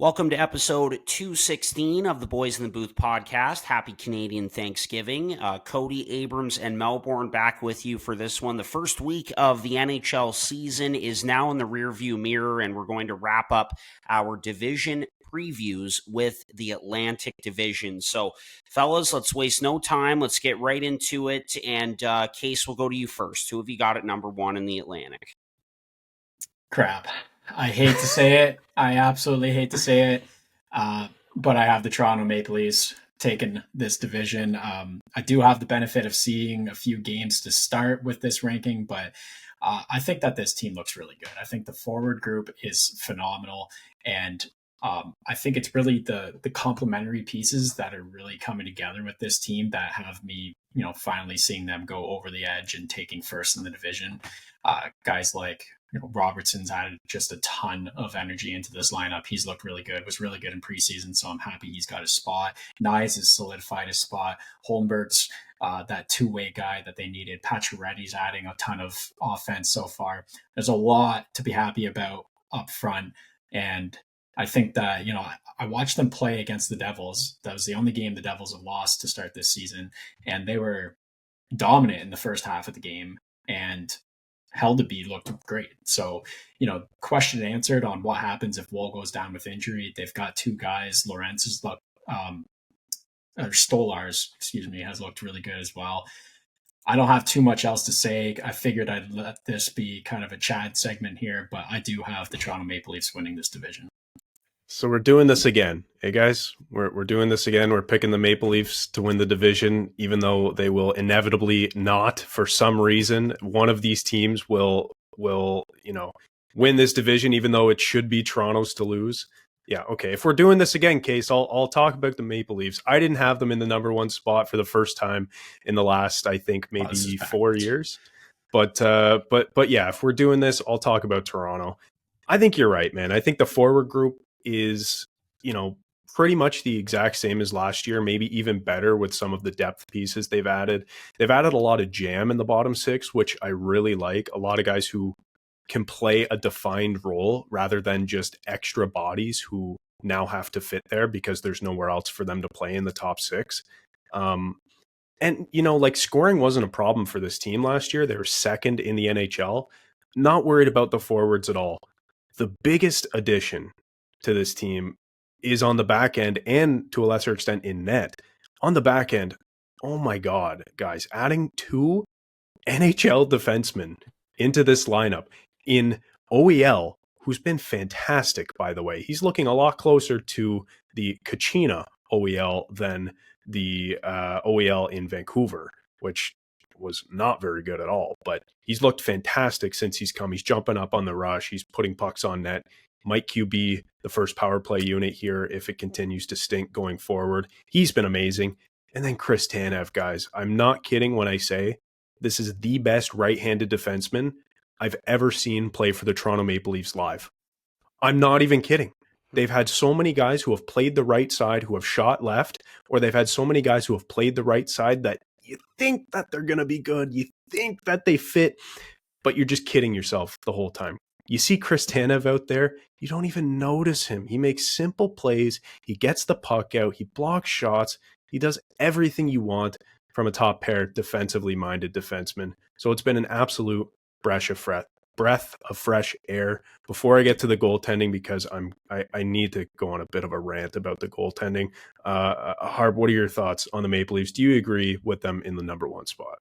Welcome to episode 216 of the Boys in the Booth podcast. Happy Canadian Thanksgiving. Cody Abrams and Melbourne back with you for this one. The first week of the NHL season is now in the rearview mirror, and we're going to wrap up our division previews with the Atlantic Division. So, fellas, let's waste no time. Let's get right into it. And Case, we'll go to you first. Who have you got at number one in the Atlantic? Crap. I hate to say it. I absolutely hate to say it. But I have the Toronto Maple Leafs taking this division. I do have the benefit of seeing a few games to start with this ranking, but I think that this team looks really good. I think the forward group is phenomenal. And I think it's really the complementary pieces that are really coming together with this team that have me, finally seeing them go over the edge and taking first in the division. Guys like Robertson's added just a ton of energy into this lineup. He's looked really good, was really good in preseason, so I'm happy he's got a spot. Knies has solidified his spot. Holmberg's that two-way guy that they needed. Pacioretty's adding a ton of offense so far. There's a lot to be happy about up front, and I think that, I watched them play against the Devils. That was the only game the Devils have lost to start this season, and they were dominant in the first half of the game, and Heldeby looked great. So, question answered on what happens if Woll goes down with injury. They've got two guys. Lorenz's look, or Stolarz, has looked really good as well. I don't have too much else to say. I figured I'd let this be kind of a Chad segment here, but I do have the Toronto Maple Leafs winning this division. So we're doing this again. Hey guys, we're doing this again. We're picking the Maple Leafs to win the division, even though they will inevitably not, for some reason. One of these teams will win this division, even though it should be Toronto's to lose. Yeah, okay. If we're doing this again, Case, I'll talk about the Maple Leafs. I didn't have them in the number one spot for the first time in the last, I think, maybe 4 years. But yeah, if we're doing this, I'll talk about Toronto. I think you're right, man. I think the forward group is, pretty much the exact same as last year, maybe even better with some of the depth pieces they've added. They've added a lot of jam in the bottom six, which I really like. A lot of guys who can play a defined role rather than just extra bodies who now have to fit there because there's nowhere else for them to play in the top six. And, scoring wasn't a problem for this team last year. They were second in the NHL. Not worried about the forwards at all. The biggest addition to this team is on the back end and to a lesser extent in net. On the back end, oh my God, guys, adding two NHL defensemen into this lineup in OEL, who's been fantastic, by the way. He's looking a lot closer to the Kachina OEL than the OEL in Vancouver, which was not very good at all, but he's looked fantastic since he's come. He's jumping up on the rush. He's putting pucks on net. Might QB the first power play unit here if it continues to stink going forward. He's been amazing. And then Chris Tanev, guys. I'm not kidding when I say this is the best right-handed defenseman I've ever seen play for the Toronto Maple Leafs live. I'm not even kidding. They've had so many guys who have played the right side who have shot left, or they've had so many guys who have played the right side that you think that they're going to be good. You think that they fit, but you're just kidding yourself the whole time. You see Chris Tanev out there, you don't even notice him. He makes simple plays. He gets the puck out. He blocks shots. He does everything you want from a top pair defensively minded defenseman. So it's been an absolute breath of fresh air. Before I get to the goaltending, because I need to go on a bit of a rant about the goaltending. Harb, what are your thoughts on the Maple Leafs? Do you agree with them in the number one spot?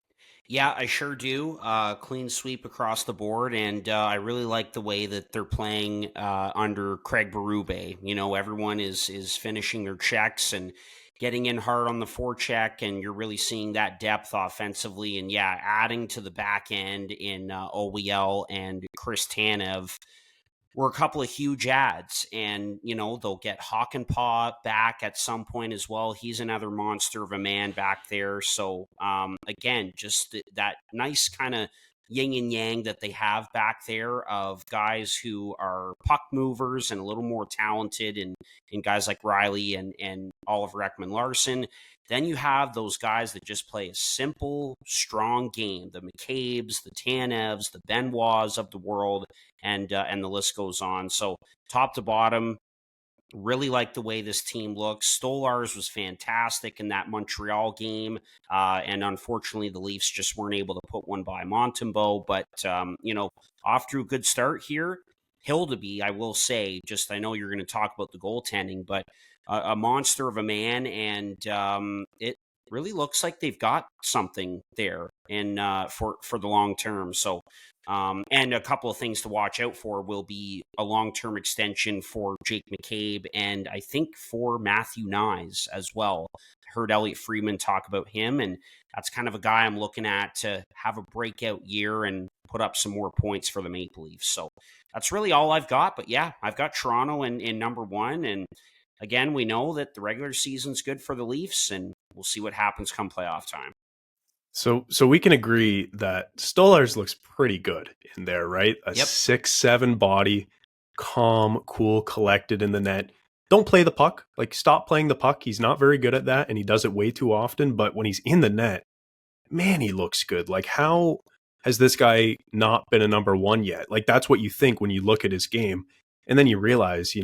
Yeah, I sure do. Clean sweep across the board, and I really like the way that they're playing under Craig Berube. Everyone is finishing their checks and getting in hard on the forecheck, and you're really seeing that depth offensively. And yeah, adding to the back end in OEL and Chris Tanev were a couple of huge ads, and they'll get Hakanpää back at some point as well. He's another monster of a man back there. So again, just that nice kind of yin and yang that they have back there of guys who are puck movers and a little more talented, and guys like Riley and Oliver Ekman-Larsson. Then you have those guys that just play a simple, strong game, the McCabe's, the Tanevs, the Benoits of the world, and the list goes on. So top to bottom, Really like the way this team looks. Stolars was fantastic in that Montreal game, and unfortunately, the Leafs just weren't able to put one by Montembeault. But off to a good start here. Hildeby, I will say, just I know you're going to talk about the goaltending, but a monster of a man, and it really looks like they've got something there in for the long term. So. And a couple of things to watch out for will be a long-term extension for Jake McCabe and I think for Matthew Nyes as well. Heard Elliot Friedman talk about him, and that's kind of a guy I'm looking at to have a breakout year and put up some more points for the Maple Leafs. So that's really all I've got. But yeah, I've got Toronto in number one. And again, we know that the regular season's good for the Leafs, and we'll see what happens come playoff time. So we can agree that Stolarz looks pretty good in there, right? A 6'7" body, calm, cool, collected in the net. Don't play the puck. Like, stop playing the puck. He's not very good at that, and he does it way too often. But when he's in the net, man, he looks good. Like, how has this guy not been a number one yet? Like, that's what you think when you look at his game. And then you realize,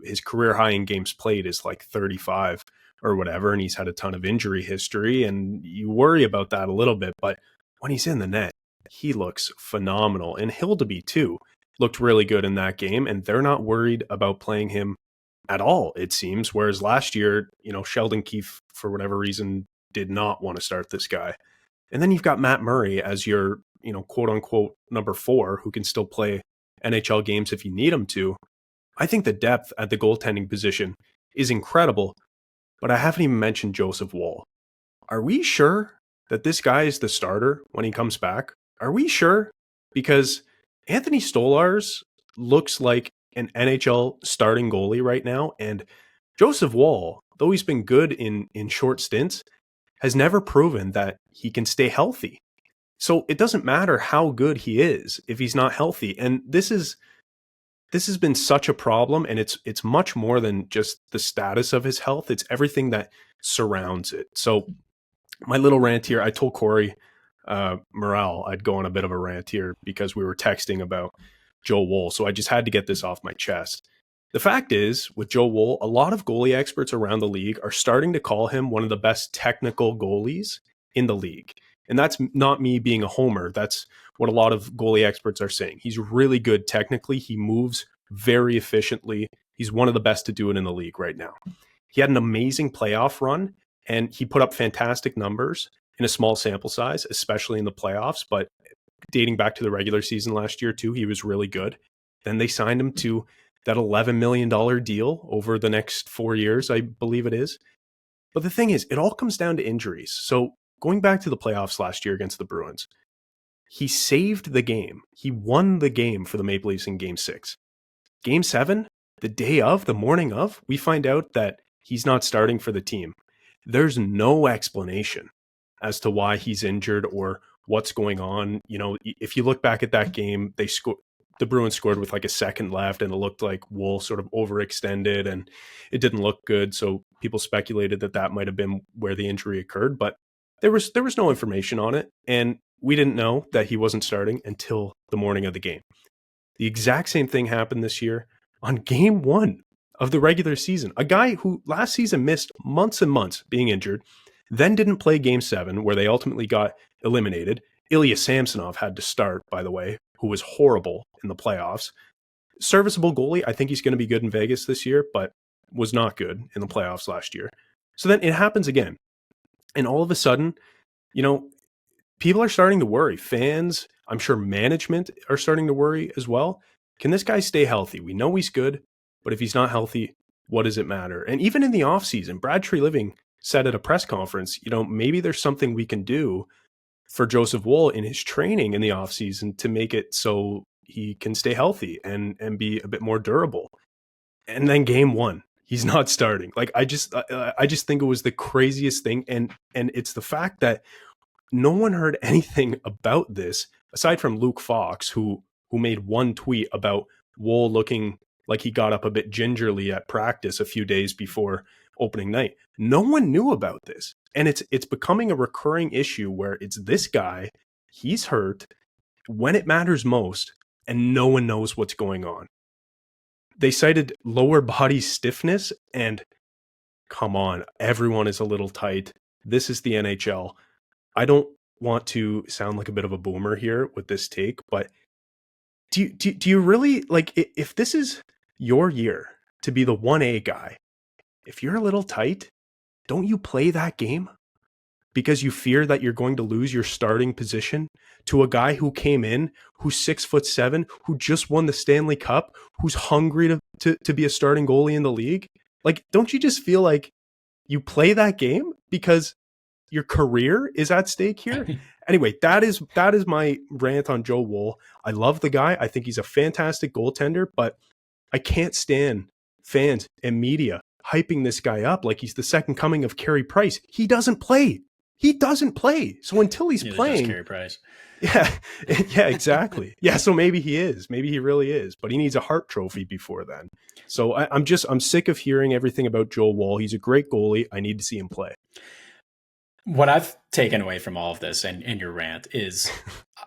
his career high in games played is like 35 or whatever, and he's had a ton of injury history, and you worry about that a little bit. But when he's in the net, he looks phenomenal. And Hildeby, too, looked really good in that game, and they're not worried about playing him at all, it seems. Whereas last year, Sheldon Keefe, for whatever reason, did not want to start this guy. And then you've got Matt Murray as your, quote unquote, number 4, who can still play NHL games if you need him to. I think the depth at the goaltending position is incredible, but I haven't even mentioned Joseph Woll. Are we sure that this guy is the starter when he comes back? Are we sure? Because Anthony Stolarz looks like an NHL starting goalie right now, and Joseph Woll, though he's been good in short stints, has never proven that he can stay healthy. So it doesn't matter how good he is if he's not healthy. And this has been such a problem, and it's much more than just the status of his health. It's everything that surrounds it. So my little rant here, I told Corey Morel I'd go on a bit of a rant here because we were texting about Joe Woll. So I just had to get this off my chest. The fact is, with Joe Woll, a lot of goalie experts around the league are starting to call him one of the best technical goalies in the league. And that's not me being a homer. That's what a lot of goalie experts are saying. He's really good technically. He moves very efficiently. He's one of the best to do it in the league right now. He had an amazing playoff run, and he put up fantastic numbers in a small sample size, especially in the playoffs. But dating back to the regular season last year, too, he was really good. Then they signed him to that $11 million deal over the next 4 years, I believe it is. But the thing is, it all comes down to injuries. So going back to the playoffs last year against the Bruins, he saved the game. He won the game for the Maple Leafs in Game 6. Game 7, the morning of, we find out that he's not starting for the team. There's no explanation as to why he's injured or what's going on. If you look back at that game, the Bruins scored with like a second left, and it looked like Woll sort of overextended, and it didn't look good. So people speculated that might have been where the injury occurred, but there was no information on it, and we didn't know that he wasn't starting until the morning of the game. The exact same thing happened this year on Game 1 of the regular season. A guy who last season missed months and months being injured, then didn't play Game 7, where they ultimately got eliminated. Ilya Samsonov had to start, by the way, who was horrible in the playoffs. Serviceable goalie. I think he's going to be good in Vegas this year, but was not good in the playoffs last year. So then it happens again. And all of a sudden, people are starting to worry. Fans, I'm sure management are starting to worry as well. Can this guy stay healthy? We know he's good, but if he's not healthy, what does it matter? And even in the offseason, Brad Treliving said at a press conference, maybe there's something we can do for Joseph Woll in his training in the offseason to make it so he can stay healthy and be a bit more durable. And then Game 1, he's not starting. Like, I just think it was the craziest thing. And it's the fact that no one heard anything about this aside from Luke Fox, who made one tweet about Woll looking like he got up a bit gingerly at practice a few days before opening night. No one knew about this. And it's becoming a recurring issue where it's this guy, he's hurt when it matters most, and no one knows what's going on. they cited lower body stiffness, and come on, everyone is a little tight. This is the NHL. I don't want to sound like a bit of a boomer here with this take, but do you really, like, if this is your year to be the 1A guy, if you're a little tight, don't you play that game? Because you fear that you're going to lose your starting position to a guy who came in, who's 6'7", who just won the Stanley Cup, who's hungry to be a starting goalie in the league? Like, don't you just feel like you play that game because your career is at stake here? Anyway, that is my rant on Joe Woll. I love the guy. I think he's a fantastic goaltender, but I can't stand fans and media hyping this guy up like he's the second coming of Carey Price. He doesn't play. So until he's playing, Carey Price. Yeah, exactly. Yeah, so maybe he is. Maybe he really is. But he needs a Hart Trophy before then. So I'm sick of hearing everything about Joe Woll. He's a great goalie. I need to see him play. What I've taken away from all of this and in your rant is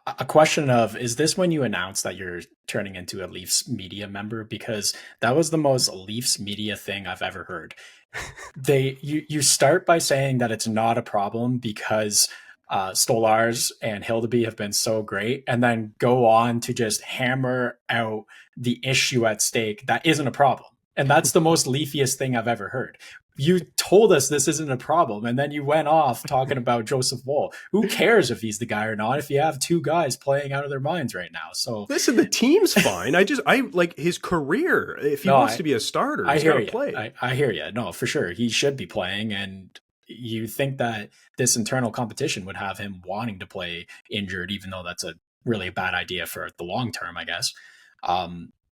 a question of, is this when you announce that you're turning into a Leafs media member? Because that was the most Leafs media thing I've ever heard. You start by saying that it's not a problem because Stolars and Hildeby have been so great, and then go on to just hammer out the issue at stake that isn't a problem. And that's the most Leafiest thing I've ever heard. You told us this isn't a problem, and then you went off talking about Joseph Woll. Who cares if he's the guy or not if you have two guys playing out of their minds right now? So listen, the team's fine. I like his career. If he wants to be a starter, he's got to play. I hear you. No, for sure. He should be playing, and you think that this internal competition would have him wanting to play injured, even though that's a really bad idea for the long term, I guess.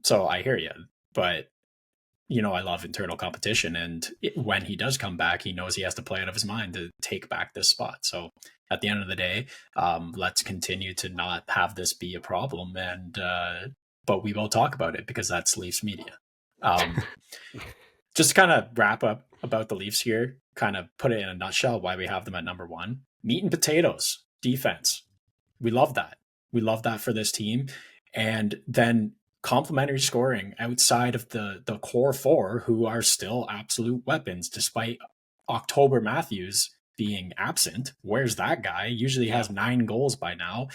So I hear you. But I love internal competition, and when he does come back, he knows he has to play out of his mind to take back this spot. So at the end of the day, let's continue to not have this be a problem, and but we will talk about it because that's Leafs media. Just to kind of wrap up about the Leafs here, kind of put it in a nutshell why we have them at number one. Meat and potatoes, defense. We love that. We love that for this team. And then complementary scoring outside of the core four, who are still absolute weapons despite October Matthews being absent. Where's that guy? Usually has 9 goals by now.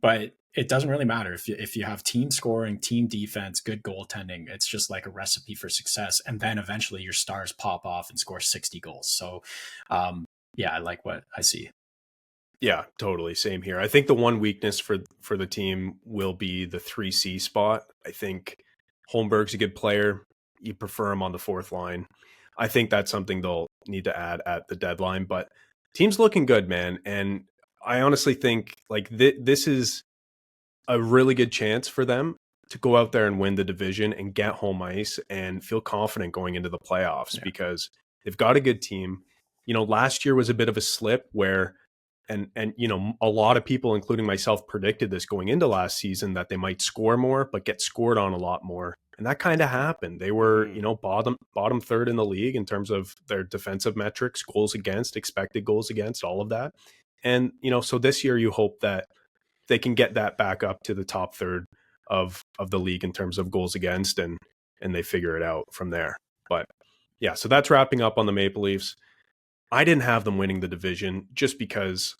But it doesn't really matter if you have team scoring, team defense, good goaltending. It's just like a recipe for success. And then eventually your stars pop off and score 60 goals. So I like what I see. Yeah, totally. Same here. I think the one weakness for the team will be the 3C spot. I think Holmberg's a good player. You prefer him on the fourth line. I think that's something they'll need to add at the deadline. But team's looking good, man. And I honestly think like this is a really good chance for them to go out there and win the division and get home ice and feel confident going into the playoffs because they've got a good team. Last year was a bit of a slip where and a lot of people, including myself, predicted this going into last season that they might score more, but get scored on a lot more. And that kind of happened. They were, bottom third in the league in terms of their defensive metrics, goals against, expected goals against, all of that. And, so this year you hope that they can get that back up to the top third of the league in terms of goals against, and they figure it out from there. But yeah, so that's wrapping up on the Maple Leafs. I didn't have them winning the division just because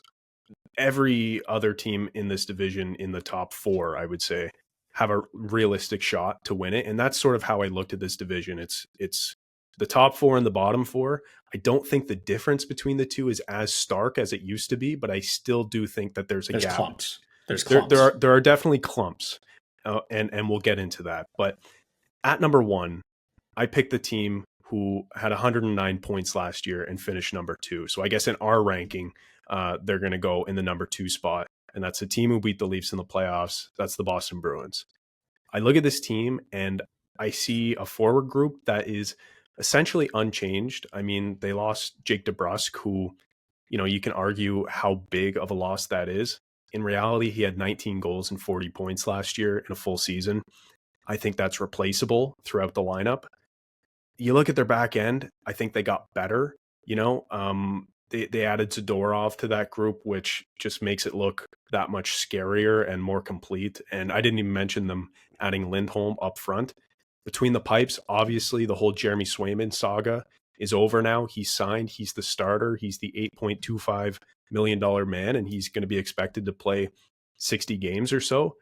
every other team in this division in the top 4, I would say, have a realistic shot to win it. And that's sort of how I looked at this division. It's the top 4 and the bottom 4. I don't think the difference between the two is as stark as it used to be, but I still do think that there's gap. Clumps. There's clumps. There are definitely clumps, and we'll get into that. But at number 1, I picked the team who had 109 points last year and finished number 2. So I guess in our ranking, they're going to go in the number 2 spot. And that's a team who beat the Leafs in the playoffs. That's the Boston Bruins. I look at this team and I see a forward group that is essentially unchanged. I mean, they lost Jake DeBrusk, who, you can argue how big of a loss that is. In reality, he had 19 goals and 40 points last year in a full season. I think that's replaceable throughout the lineup. You look at their back end, I think they got better. They added Zadorov to that group, which just makes it look that much scarier and more complete. And I didn't even mention them adding Lindholm up front. between the pipes, obviously the whole Jeremy Swayman saga is over now. He's signed. He's the starter. He's the $8.25 million man, and he's going to be expected to play 60 games or so.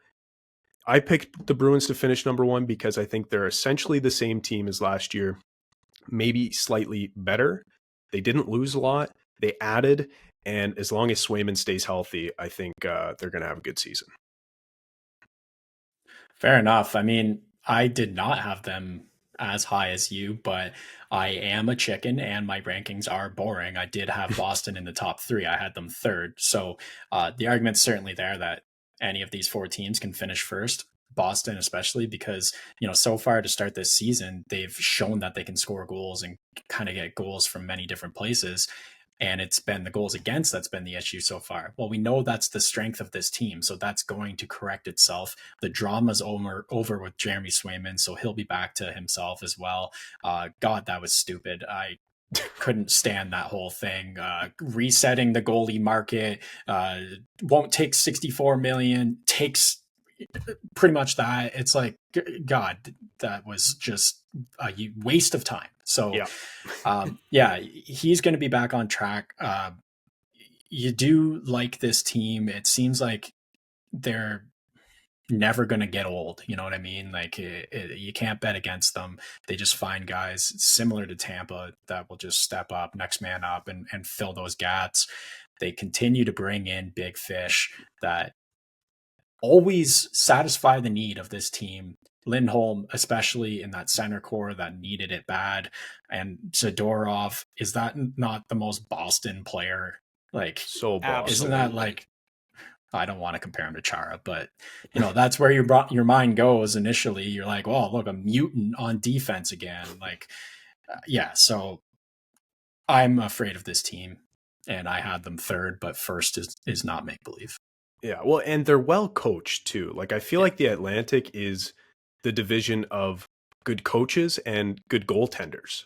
I picked the Bruins to finish number one because I think they're essentially the same team as last year, maybe slightly better. They didn't lose a lot. They added, and as long as Swayman stays healthy, I think they're going to have a good season. Fair enough. I mean, I did not have them as high as you, but I am a chicken and my rankings are boring. I did have Boston in the top three. I had them third. So the argument's certainly there that any of these four teams can finish first. Boston, especially because, so far to start this season, they've shown that they can score goals and kind of get goals from many different places. And it's been the goals against that's been the issue so far. Well, we know that's the strength of this team, so that's going to correct itself. The drama's over with Jeremy Swayman, so he'll be back to himself as well. God, that was stupid. I couldn't stand that whole thing. Resetting the goalie market won't take 64 million, takes pretty much that. It's like, God, that was just a waste of time. So he's going to be back on track. You do like this team. It seems like they're never going to get old. You know what I mean? Like you can't bet against them. They just find guys similar to Tampa that will just step up, next man up, and fill those gaps. They continue to bring in big fish that always satisfy the need of this team. Lindholm, especially in that center core that needed it bad. And Zadorov, is that not the most Boston player? Like, so Boston. Isn't that like, I don't want to compare him to Chara, but that's where your mind goes initially. You're like, oh, look, a mutant on defense again. Like, so I'm afraid of this team and I had them third, but first is not make believe. Yeah, well, and they're well coached too. Like I feel like the Atlantic is the division of good coaches and good goaltenders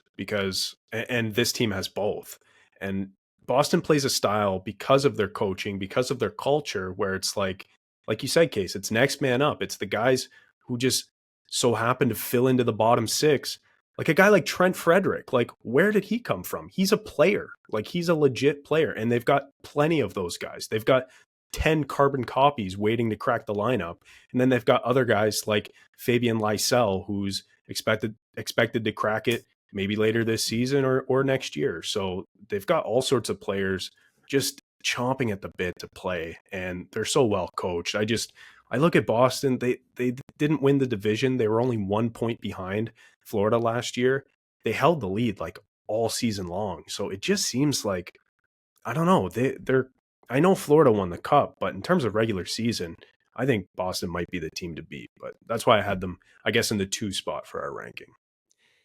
and this team has both. And Boston plays a style because of their coaching, because of their culture, where it's like you said, Case, it's next man up. It's the guys who just so happen to fill into the bottom six. Like a guy like Trent Frederick, like where did he come from? He's a player, like he's a legit player, and they've got plenty of those guys. They've got 10 carbon copies waiting to crack the lineup. And then they've got other guys like Fabian Lysell, who's expected to crack it maybe later this season or next year. So they've got all sorts of players just chomping at the bit to play, and they're so well coached. I look at Boston, they didn't win the division. They were only 1 point behind Florida last year. They held the lead like all season long. So it just seems like, I don't know, they're I know Florida won the cup, but in terms of regular season, I think Boston might be the team to beat. But that's why I had them, I guess, in the 2 spot for our ranking.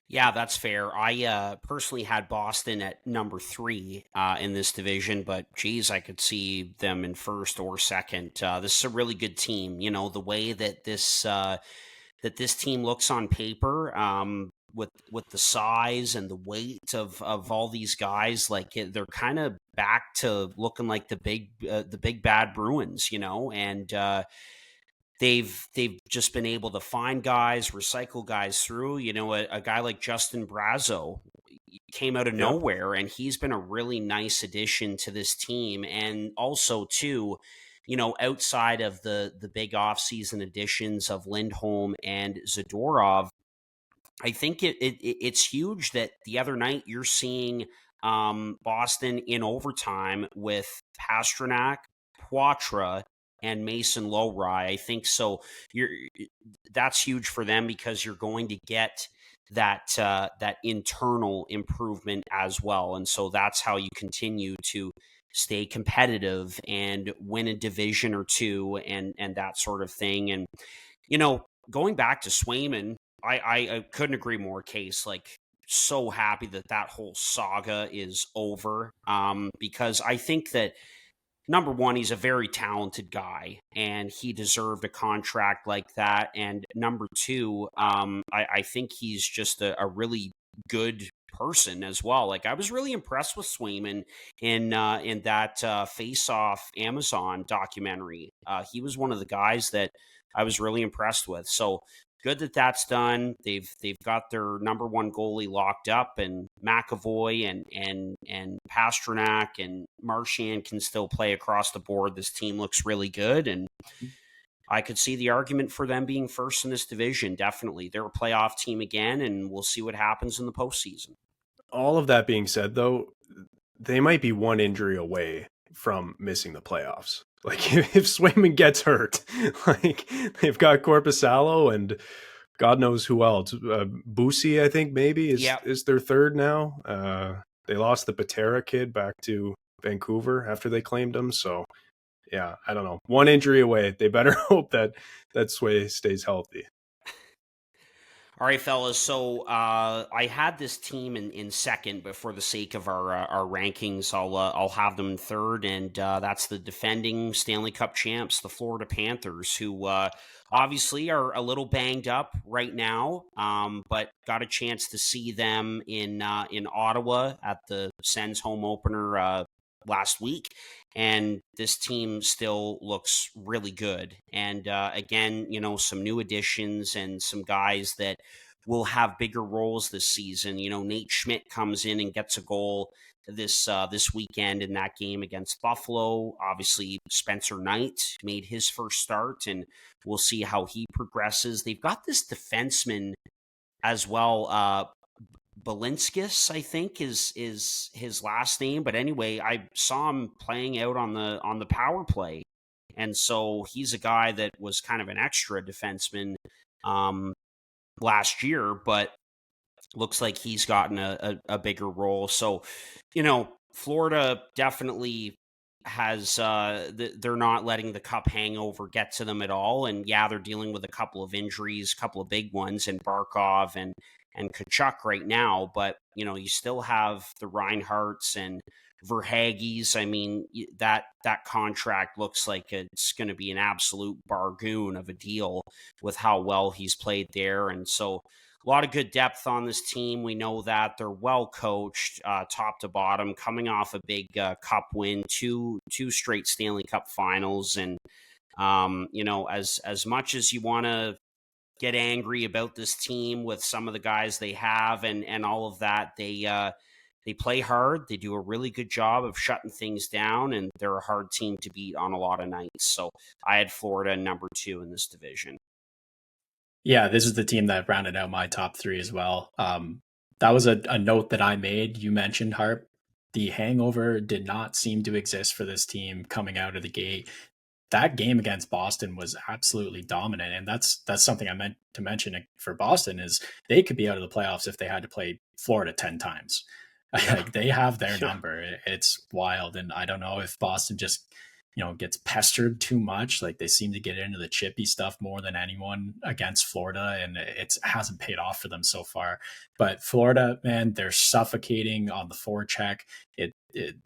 Yeah, that's fair. I personally had Boston at number 3 in this division, but geez, I could see them in first or second. This is a really good team. The way that this team looks on paper, with the size and the weight of all these guys, like they're kind of back to looking like the big bad Bruins, and they've just been able to find guys, recycle guys through. A guy like Justin Brazeau came out of nowhere, and he's been a really nice addition to this team. And also too, outside of the big offseason additions of Lindholm and Zadorov, I think it's huge that the other night you're seeing Boston in overtime with Pastrnak, Poitras, and Mason Lowry. I think so. That's huge for them because you're going to get that internal improvement as well, and so that's how you continue to stay competitive and win a division or two, and that sort of thing. And going back to Swayman, I couldn't agree more, Case. Like, so happy that whole saga is over, because I think that, number one, he's a very talented guy, and he deserved a contract like that. And number two, I think he's just a really good person as well. Like, I was really impressed with Swayman in that Face Off Amazon documentary. He was one of the guys that I was really impressed with. So good that that's done. They've got their number one goalie locked up, and McAvoy and Pasternak and Marchand can still play across the board. This team looks really good, and I could see the argument for them being first in this division. Definitely, they're a playoff team again, and we'll see what happens in the postseason. All of that being said, though, they might be one injury away from missing the playoffs. Like if Swayman gets hurt, like they've got Korpisalo and God knows who else. Busi, I think maybe is their third now. They lost the Patera kid back to Vancouver after they claimed him. So yeah, I don't know. One injury away. They better hope that Sway stays healthy. All right, fellas. So I had this team in second, but for the sake of our rankings, I'll have them in third, and that's the defending Stanley Cup champs, the Florida Panthers, who obviously are a little banged up right now, but got a chance to see them in Ottawa at the Sens home opener last week, and this team still looks really good. And again, some new additions and some guys that will have bigger roles this season. Nate Schmidt comes in and gets a goal this weekend in that game against Buffalo. Obviously, Spencer Knight made his first start, and we'll see how he progresses. They've got this defenseman as well, Balinskis, I think is his last name. But anyway, I saw him playing out on the power play. And so he's a guy that was kind of an extra defenseman last year, but looks like he's gotten a bigger role. So, Florida definitely has they're not letting the cup hangover get to them at all. And yeah, they're dealing with a couple of injuries, a couple of big ones in Barkov and Kachuk right now, but you still have the Reinhardts and Verhaeghes. I mean, that contract looks like it's going to be an absolute bargain of a deal with how well he's played there. And so a lot of good depth on this team. We know that they're well coached, top to bottom, coming off a big cup win, two straight Stanley Cup finals. And, as much as you want to get angry about this team with some of the guys they have and all of that, they play hard. They do a really good job of shutting things down, and they're a hard team to beat on a lot of nights. So I had Florida number 2 in this division. Yeah, this is the team that rounded out my top 3 as well. That was a note that I made. You mentioned, Harp. The hangover did not seem to exist for this team coming out of the gate. That game against Boston was absolutely dominant, and that's something I meant to mention for Boston is they could be out of the playoffs if they had to play Florida 10 times. Like they have their number. It's wild, and I don't know if Boston just gets pestered too much. Like they seem to get into the chippy stuff more than anyone against Florida, and it hasn't paid off for them so far. But Florida, man, they're suffocating on the forecheck.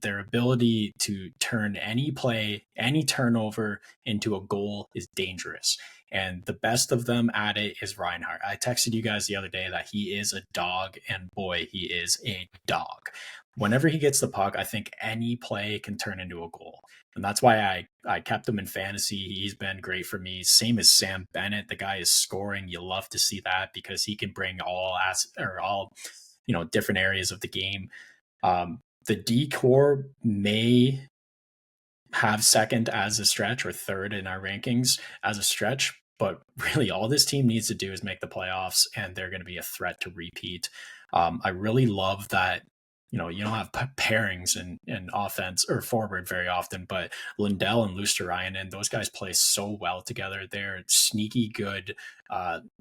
Their ability to turn any play, any turnover into a goal is dangerous. And the best of them at it is Reinhardt. I texted you guys the other day that he is a dog, and boy, he is a dog. Whenever he gets the puck, I think any play can turn into a goal. And that's why I kept him in fantasy. He's been great for me. Same as Sam Bennett. The guy is scoring. You love to see that because he can bring all different areas of the game. The D-core may have second as a stretch or third in our rankings as a stretch, but really all this team needs to do is make the playoffs, and they're going to be a threat to repeat. I really love that you don't have pairings in offense or forward very often, but Lindell and Luosterainen, those guys play so well together. They're sneaky good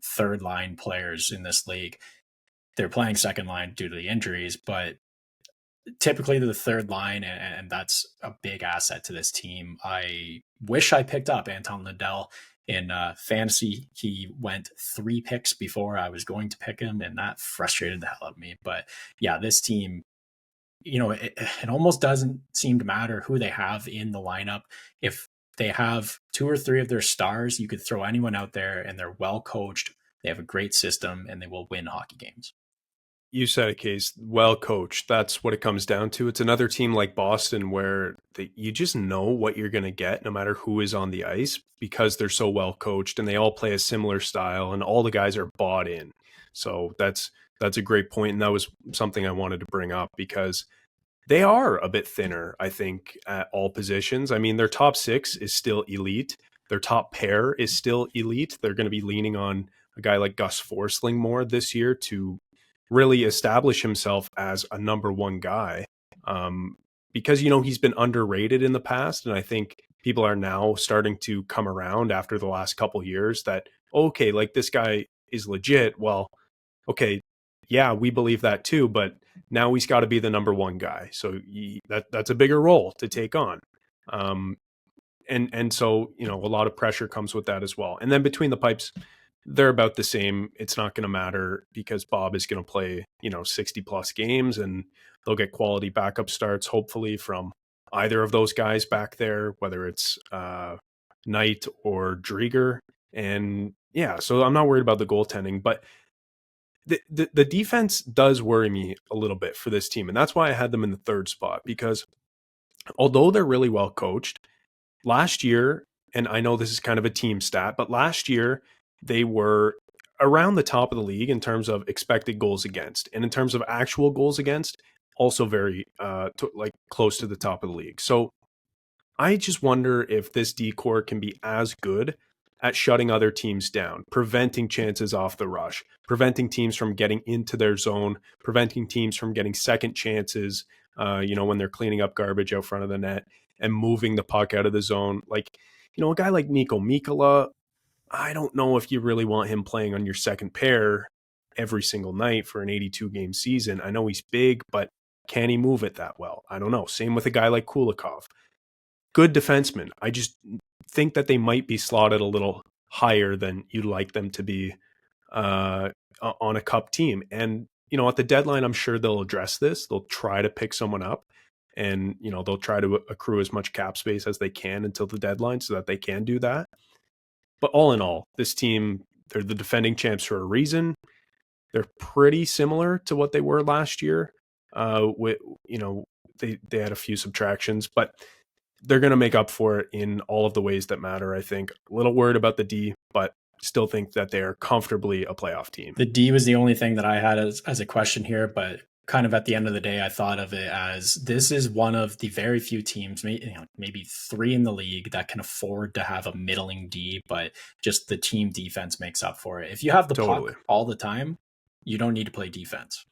third line players in this league. They're playing second line due to the injuries, but typically the third line, and that's a big asset to this team. I wish I picked up Anton Lindell in fantasy. He went 3 picks before I was going to pick him, and that frustrated the hell out of me. But yeah, this team, it almost doesn't seem to matter who they have in the lineup. If they have 2 or 3 of their stars, you could throw anyone out there, and they're well coached. They have a great system, and they will win hockey games. You said it, Case. Well coached. That's what it comes down to. It's another team like Boston where you just know what you're going to get no matter who is on the ice because they're so well coached and they all play a similar style and all the guys are bought in. So that's a great point, and that was something I wanted to bring up because they are a bit thinner, I think, at all positions. I mean, their top six is still elite. Their top pair is still elite. They're going to be leaning on a guy like Gus Forsling more this year to really establish himself as a number one guy. Because, he's been underrated in the past. And I think people are now starting to come around after the last couple years that, okay, like this guy is legit. Well, okay, yeah, we believe that too, but now he's got to be the number one guy. So that's a bigger role to take on. And so, a lot of pressure comes with that as well. And then between the pipes, they're about the same. It's not going to matter because Bob is going to play, 60 plus games and they'll get quality backup starts, hopefully from either of those guys back there, whether it's Knight or Drieger. And yeah, so I'm not worried about the goaltending, but the defense does worry me a little bit for this team. And that's why I had them in the third spot, because although they're really well coached last year, and I know this is kind of a team stat, but last year they were around the top of the league in terms of expected goals against, and in terms of actual goals against, also very close to the top of the league. So I just wonder if this D-core can be as good at shutting other teams down, preventing chances off the rush, preventing teams from getting into their zone, preventing teams from getting second chances, when they're cleaning up garbage out front of the net and moving the puck out of the zone. Like, a guy like Nico Mikkola, I don't know if you really want him playing on your second pair every single night for an 82-game season. I know he's big, but can he move it that well? I don't know. Same with a guy like Kulikov. Good defenseman. I just think that they might be slotted a little higher than you'd like them to be on a cup team. And, at the deadline, I'm sure they'll address this. They'll try to pick someone up and, they'll try to accrue as much cap space as they can until the deadline so that they can do that. But all in all, this team, they're the defending champs for a reason. They're pretty similar to what they were last year. They had a few subtractions, but they're going to make up for it in all of the ways that matter, I think. A little worried about the D, but still think that they are comfortably a playoff team. The D was the only thing that I had as a question here, but kind of at the end of the day, I thought of it as this is one of the very few teams, maybe three in the league, that can afford to have a middling D, but just the team defense makes up for it. If you have the puck all the time, you don't need to play defense.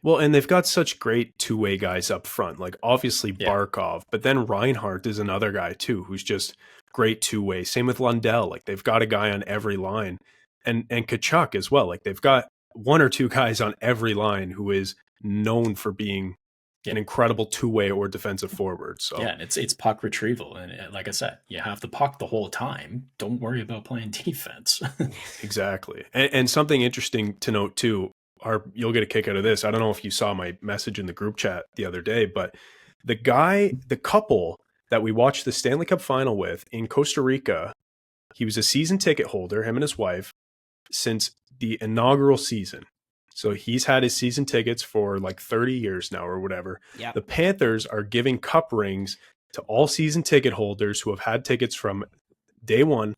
Well, and they've got such great two-way guys up front, like obviously Barkov, but then Reinhardt is another guy too, who's just great two-way. Same with Lundell. Like they've got a guy on every line, and Tkachuk as well. Like they've got one or two guys on every line who is known for being an incredible two-way or defensive forward. So yeah, it's puck retrieval, and like I said, you have the puck the whole time. Don't worry about playing defense. Exactly, and something interesting to note too. You'll get a kick out of this. I don't know if you saw my message in the group chat the other day, but the couple that we watched the Stanley Cup final with in Costa Rica, he was a season ticket holder, him and his wife, since the inaugural season. So he's had his season tickets for like 30 years now or whatever. Yep. The Panthers are giving cup rings to all season ticket holders who have had tickets from day one.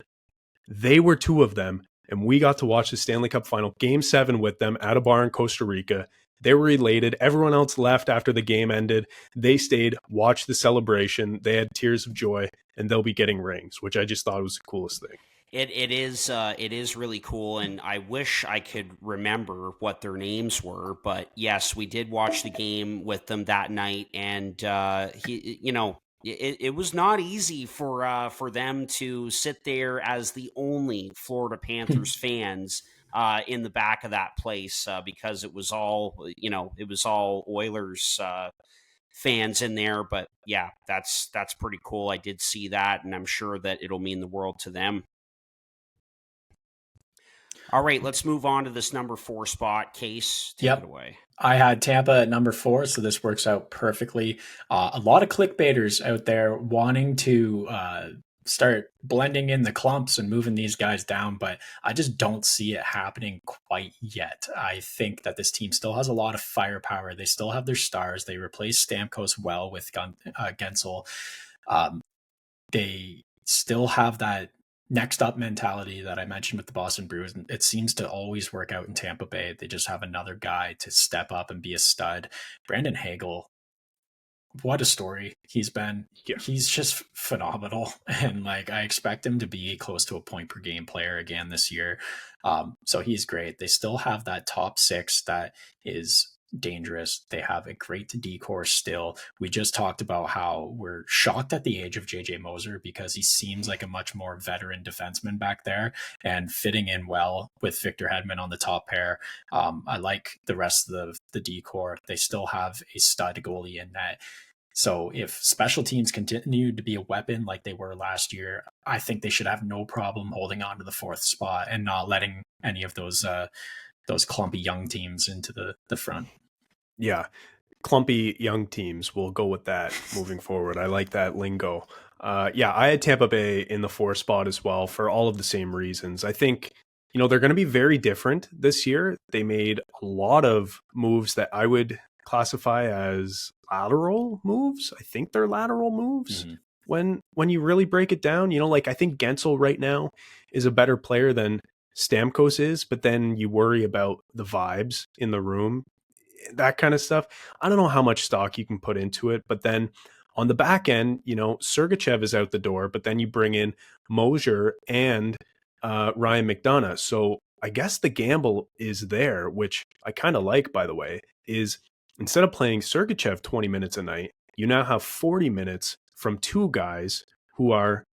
They were two of them. And we got to watch the Stanley Cup final, Game 7 with them at a bar in Costa Rica. They were elated. Everyone else left after the game ended. They stayed, watched the celebration. They had tears of joy, and they'll be getting rings, which I just thought was the coolest thing. It is really cool, and I wish I could remember what their names were. But yes, we did watch the game with them that night, and It was not easy for them to sit there as the only Florida Panthers fans in the back of that place because it was all Oilers fans in there. But yeah, that's pretty cool. I did see that, and I'm sure that it'll mean the world to them. All right, let's move on to this number 4 spot. Case, take it away. I had Tampa at number 4, so this works out perfectly. A lot of clickbaiters out there wanting to start blending in the clumps and moving these guys down, but I just don't see it happening quite yet. I think that this team still has a lot of firepower. They still have their stars. They replaced Stamkos well with Gensel. Um, they still have that next up mentality that I mentioned with the Boston Bruins. It seems to always work out in Tampa Bay. They just have another guy to step up and be a stud. Brandon Hagel, what a story he's been. Yeah. He's just phenomenal. And like, I expect him to be close to a point per game player again this year. So he's great. They still have that top six that is dangerous. They have a great decor still. We just talked about how we're shocked at the age of JJ Moser because he seems like a much more veteran defenseman back there and fitting in well with Victor Hedman on the top pair. I like the rest of the decor. They still have a stud goalie in net. So if special teams continue to be a weapon like they were last year, I think they should have no problem holding on to the fourth spot and not letting any of those clumpy young teams into the front. Yeah. Clumpy young teams. We'll go with that moving forward. I like that lingo. Yeah, I had Tampa Bay in the 4 spot as well for all of the same reasons. I think, they're going to be very different this year. They made a lot of moves that I would classify as lateral moves. I think they're lateral moves. When you really break it down, I think Gensel right now is a better player than Stamkos is, but then you worry about the vibes in the room, that kind of stuff. I don't know how much stock you can put into it, but then on the back end, Sergachev is out the door, but then you bring in Mosier and Ryan McDonough. So I guess the gamble is there, which I kind of like, by the way, is instead of playing Sergachev 20 minutes a night, you now have 40 minutes from 2 guys who are,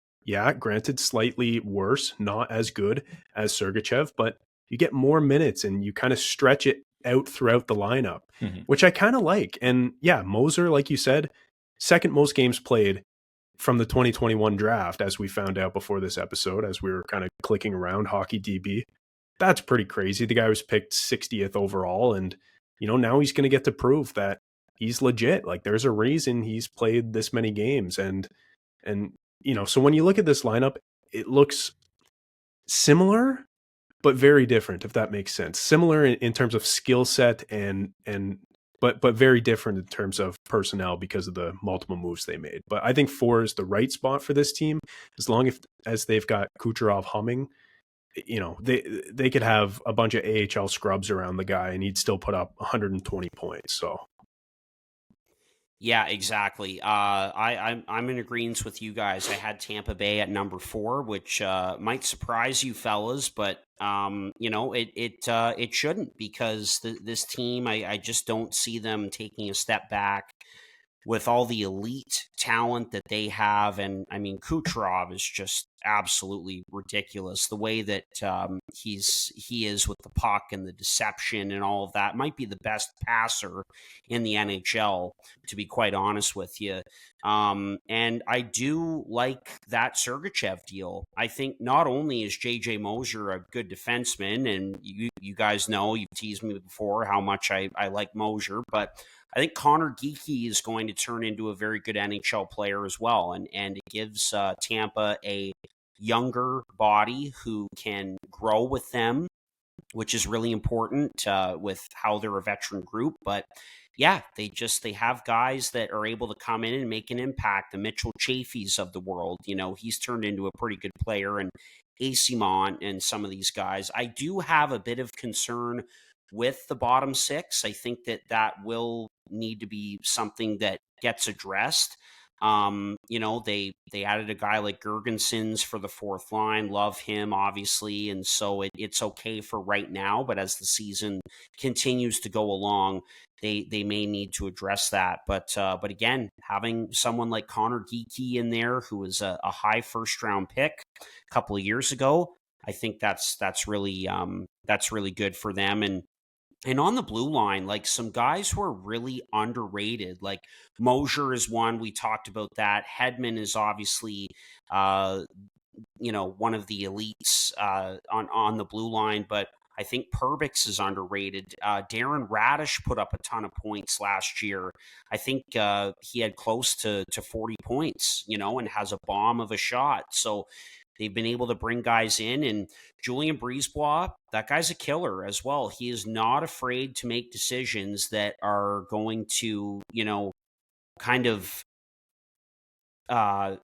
granted, slightly worse, not as good as Sergachev, but you get more minutes and you kind of stretch it out throughout the lineup, which I kind of like. And yeah, Moser, like you said, second most games played from the 2021 draft, as we found out before this episode, as we were kind of clicking around Hockey DB. That's pretty crazy. The guy was picked 60th overall, and now he's going to get to prove that he's legit. Like, there's a reason he's played this many games. And so when you look at this lineup, it looks similar, but very different, if that makes sense. Similar in terms of skill set but very different in terms of personnel because of the multiple moves they made. But I think 4 is the right spot for this team. As long as they've got Kucherov humming, they could have a bunch of AHL scrubs around the guy and he'd still put up 120 points. So yeah, exactly. I'm in agreement with you guys. I had Tampa Bay at number 4, which might surprise you fellas, but it shouldn't, because this team, I just don't see them taking a step back with all the elite talent that they have. And I mean, Kucherov is just absolutely ridiculous. The way that he is with the puck and the deception and all of that. Might be the best passer in the NHL, to be quite honest with you. And I do like that Sergachev deal. I think not only is JJ Moser a good defenseman, and you guys know, you've teased me before how much I like Moser, but I think Connor Geekie is going to turn into a very good NHL player as well. And it gives Tampa a younger body who can grow with them, which is really important with how they're a veteran group. But yeah, they have guys that are able to come in and make an impact. The Mitchell Chaffees of the world, he's turned into a pretty good player, and Asimont and some of these guys. I do have a bit of concern with the bottom 6. I think that will need to be something that gets addressed. They added a guy like Gergensons for the 4th line. Love him, obviously, and so it's okay for right now. But as the season continues to go along, they may need to address that. But again, having someone like Connor Geekie in there, who was a high first-round pick a couple of years ago, I think that's really good for them. And on the blue line, like, some guys who are really underrated, like Mosier is one. We talked about that. Hedman is obviously, one of the elites on the blue line. But I think Perbix is underrated. Darren Radish put up a ton of points last year. I think he had close to 40 points, and has a bomb of a shot. So they've been able to bring guys in. And Julien Brisebois, that guy's a killer as well. He is not afraid to make decisions that are going to, kind of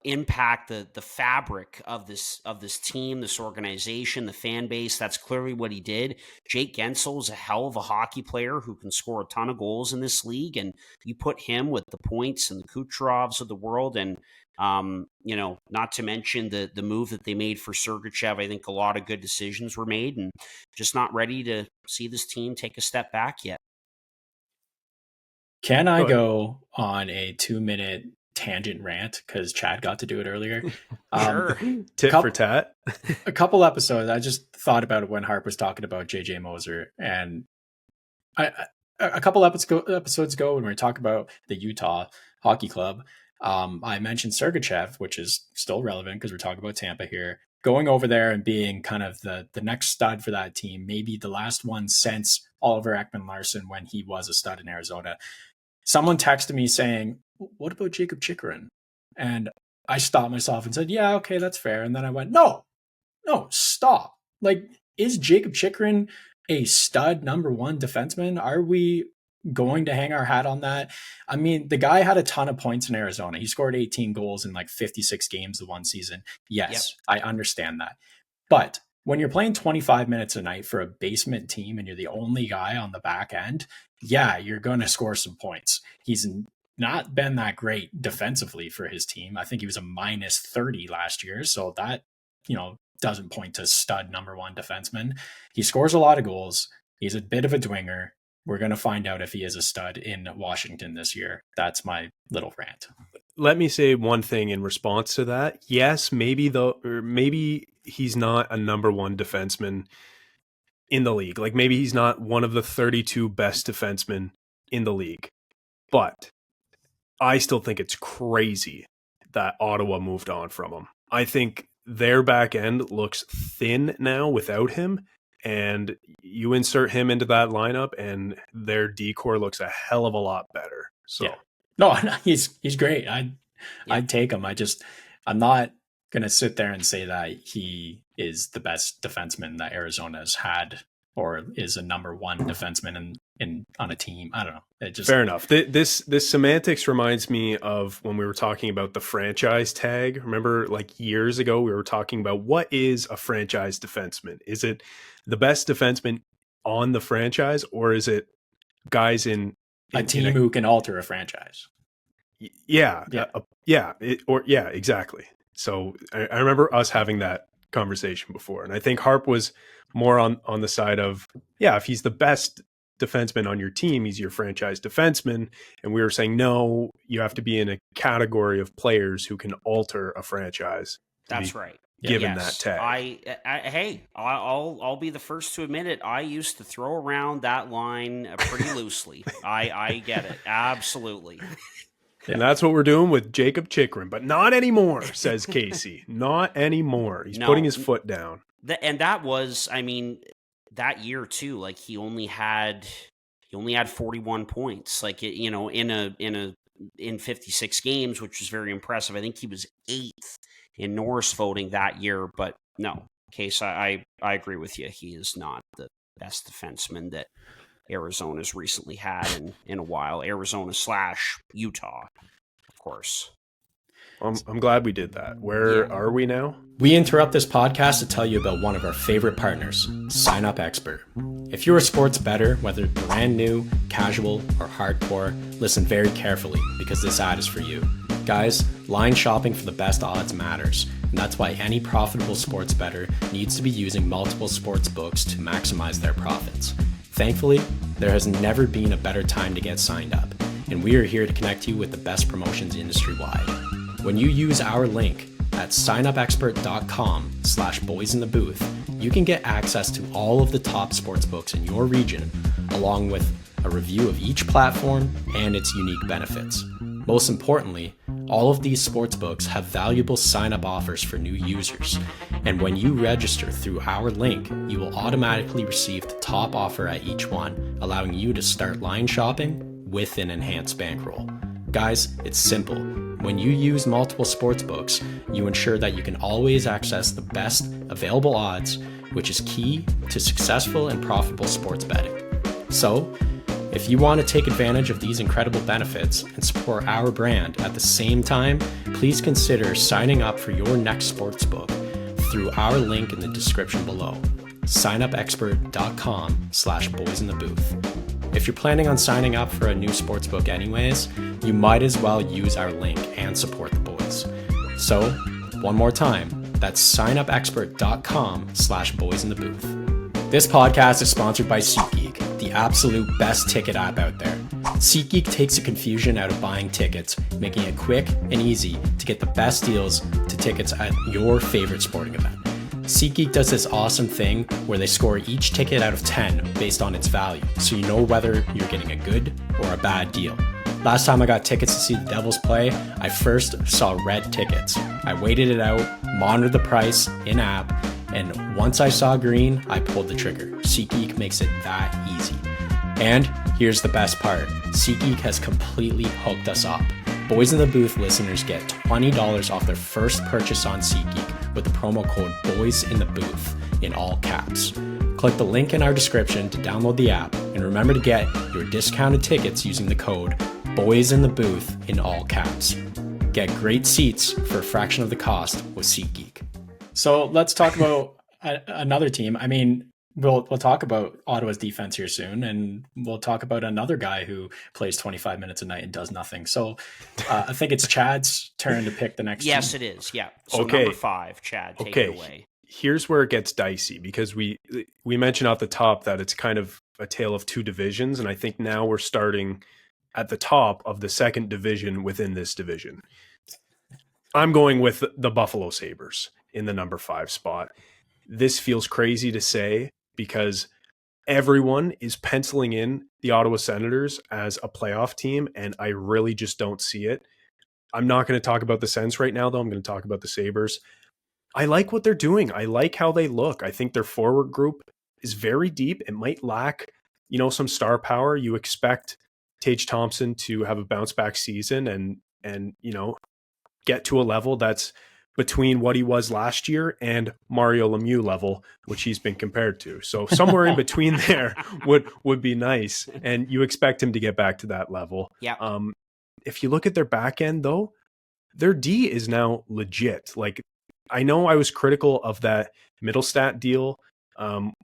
impact the fabric of this team, this organization, the fan base. That's clearly what he did. Jake Gensel is a hell of a hockey player who can score a ton of goals in this league, and you put him with the Points and the Kucherovs of the world, and not to mention the move that they made for Sergachev. I think a lot of good decisions were made, and just not ready to see this team take a step back yet. Can I go on a 2-minute tangent rant because Chad got to do it earlier? Sure. Tit for tat. A couple episodes, I just thought about it when Harp was talking about JJ Moser, and a couple episodes ago when we were talking about the Utah Hockey Club, I mentioned Sergachev, which is still relevant because we're talking about Tampa here, going over there and being kind of the next stud for that team, maybe the last one since Oliver Ekman-Larsson when he was a stud in Arizona. Someone texted me saying, what about Jakob Chychrun? And I stopped myself and said, yeah, okay, that's fair. And then I went, no, stop. Like, is Jakob Chychrun a stud number one defenseman? Are we going to hang our hat on that? I mean, the guy had a ton of points in Arizona. He scored 18 goals in like 56 games the one season. Yes, yep. I understand that. But when you're playing 25 minutes a night for a basement team and you're the only guy on the back end, yeah, you're going to score some points. He's not been that great defensively for his team. I think he was a minus 30 last year. So that, doesn't point to stud number one defenseman. He scores a lot of goals. He's a bit of a dwinger. We're going to find out if he is a stud in Washington this year. That's my little rant. Let me say one thing in response to that. Yes, maybe he's not a number one defenseman in the league. Like maybe he's not one of the 32 best defensemen in the league. But I still think it's crazy that Ottawa moved on from him. I think their back end looks thin now without him. And you insert him into that lineup and their decor looks a hell of a lot better. So yeah. No, he's great. I'd take him. I'm not going to sit there and say that he is the best defenseman that Arizona's had or is a number one defenseman on a team. I don't know. Fair enough. This semantics reminds me of when we were talking about the franchise tag. Remember, like years ago, we were talking about what is a franchise defenseman? Is it the best defenseman on the franchise, or is it guys in a team who can alter a franchise? Yeah. Exactly. So I remember us having that conversation before, and I think Harp was more on the side of, if he's the best defenseman on your team, he's your franchise defenseman. And we were saying, no, you have to be in a category of players who can alter a franchise. That's right. Given that tag. I'll be the first to admit it. I used to throw around that line pretty loosely. I get it. Absolutely. And that's what we're doing with Jakob Chychrun, but not anymore, says Casey. Not anymore. He's putting his foot down. That was, that year too. Like he only had 41 points. Like in 56 games, which was very impressive. I think he was 8th in Norris voting that year. But no, Case, I agree with you. He is not the best defenseman that Arizona's recently had in a while. Arizona / Utah, of course. I'm glad we did that. Where are we now? We interrupt this podcast to tell you about one of our favorite partners, Sign Up Expert. If you're a sports bettor, whether brand new, casual, or hardcore, listen very carefully because this ad is for you. Guys, line shopping for the best odds matters, and that's why any profitable sports bettor needs to be using multiple sports books to maximize their profits. Thankfully, there has never been a better time to get signed up, and we are here to connect you with the best promotions industry-wide. When you use our link at signupexpert.com/boysinthebooth, you can get access to all of the top sportsbooks in your region, along with a review of each platform and its unique benefits. Most importantly, All of these sportsbooks have valuable sign-up offers for new users, and when you register through our link, you will automatically receive the top offer at each one, allowing you to start line shopping with an enhanced bankroll. Guys, it's simple. When you use multiple sportsbooks, you ensure that you can always access the best available odds, which is key to successful and profitable sports betting. So, if you want to take advantage of these incredible benefits and support our brand at the same time, please consider signing up for your next sportsbook through our link in the description below, signupexpert.com/boysinthebooth. If you're planning on signing up for a new sportsbook anyways, you might as well use our link and support the boys. So, one more time, that's signupexpert.com/boysinthebooth. This podcast is sponsored by SeatGeek, the absolute best ticket app out there. SeatGeek takes the confusion out of buying tickets, making it quick and easy to get the best deals to tickets at your favorite sporting event. SeatGeek does this awesome thing where they score each ticket out of 10 based on its value, so you know whether you're getting a good or a bad deal. Last time I got tickets to see the Devils play, I first saw red tickets. I waited it out, monitored the price in-app, and once I saw green, I pulled the trigger. SeatGeek makes it that easy. And here's the best part. SeatGeek has completely hooked us up. Boys in the Booth listeners get $20 off their first purchase on SeatGeek with the promo code BOYSINTHEBOOTH in all caps. Click the link in our description to download the app, and remember to get your discounted tickets using the code BOYSINTHEBOOTH in all caps. Get great seats for a fraction of the cost with SeatGeek. So let's talk about another team. I mean, we'll talk about Ottawa's defense here soon, and we'll talk about another guy who plays 25 minutes a night and does nothing. So I think it's Chad's turn to pick the next Yes, team. it is. Yeah. So number 5, Chad, take it away. Here's where it gets dicey because we mentioned off the top that it's kind of a tale of two divisions, and I think now we're starting at the top of the second division within this division. I'm going with the Buffalo Sabres in the number 5 spot. This feels crazy to say because everyone is penciling in the Ottawa Senators as a playoff team, and I really just don't see it. I'm not going to talk about the Sens right now, though. I'm going to talk about the Sabres. I like what they're doing. I like how they look. I think their forward group is very deep. It might lack, some star power. You expect Tage Thompson to have a bounce back season and get to a level that's between what he was last year and Mario Lemieux level, which he's been compared to. So somewhere in between there would be nice. And you expect him to get back to that level. Yeah. If you look at their back end though, their D is now legit. Like, I know I was critical of that Middlestat deal,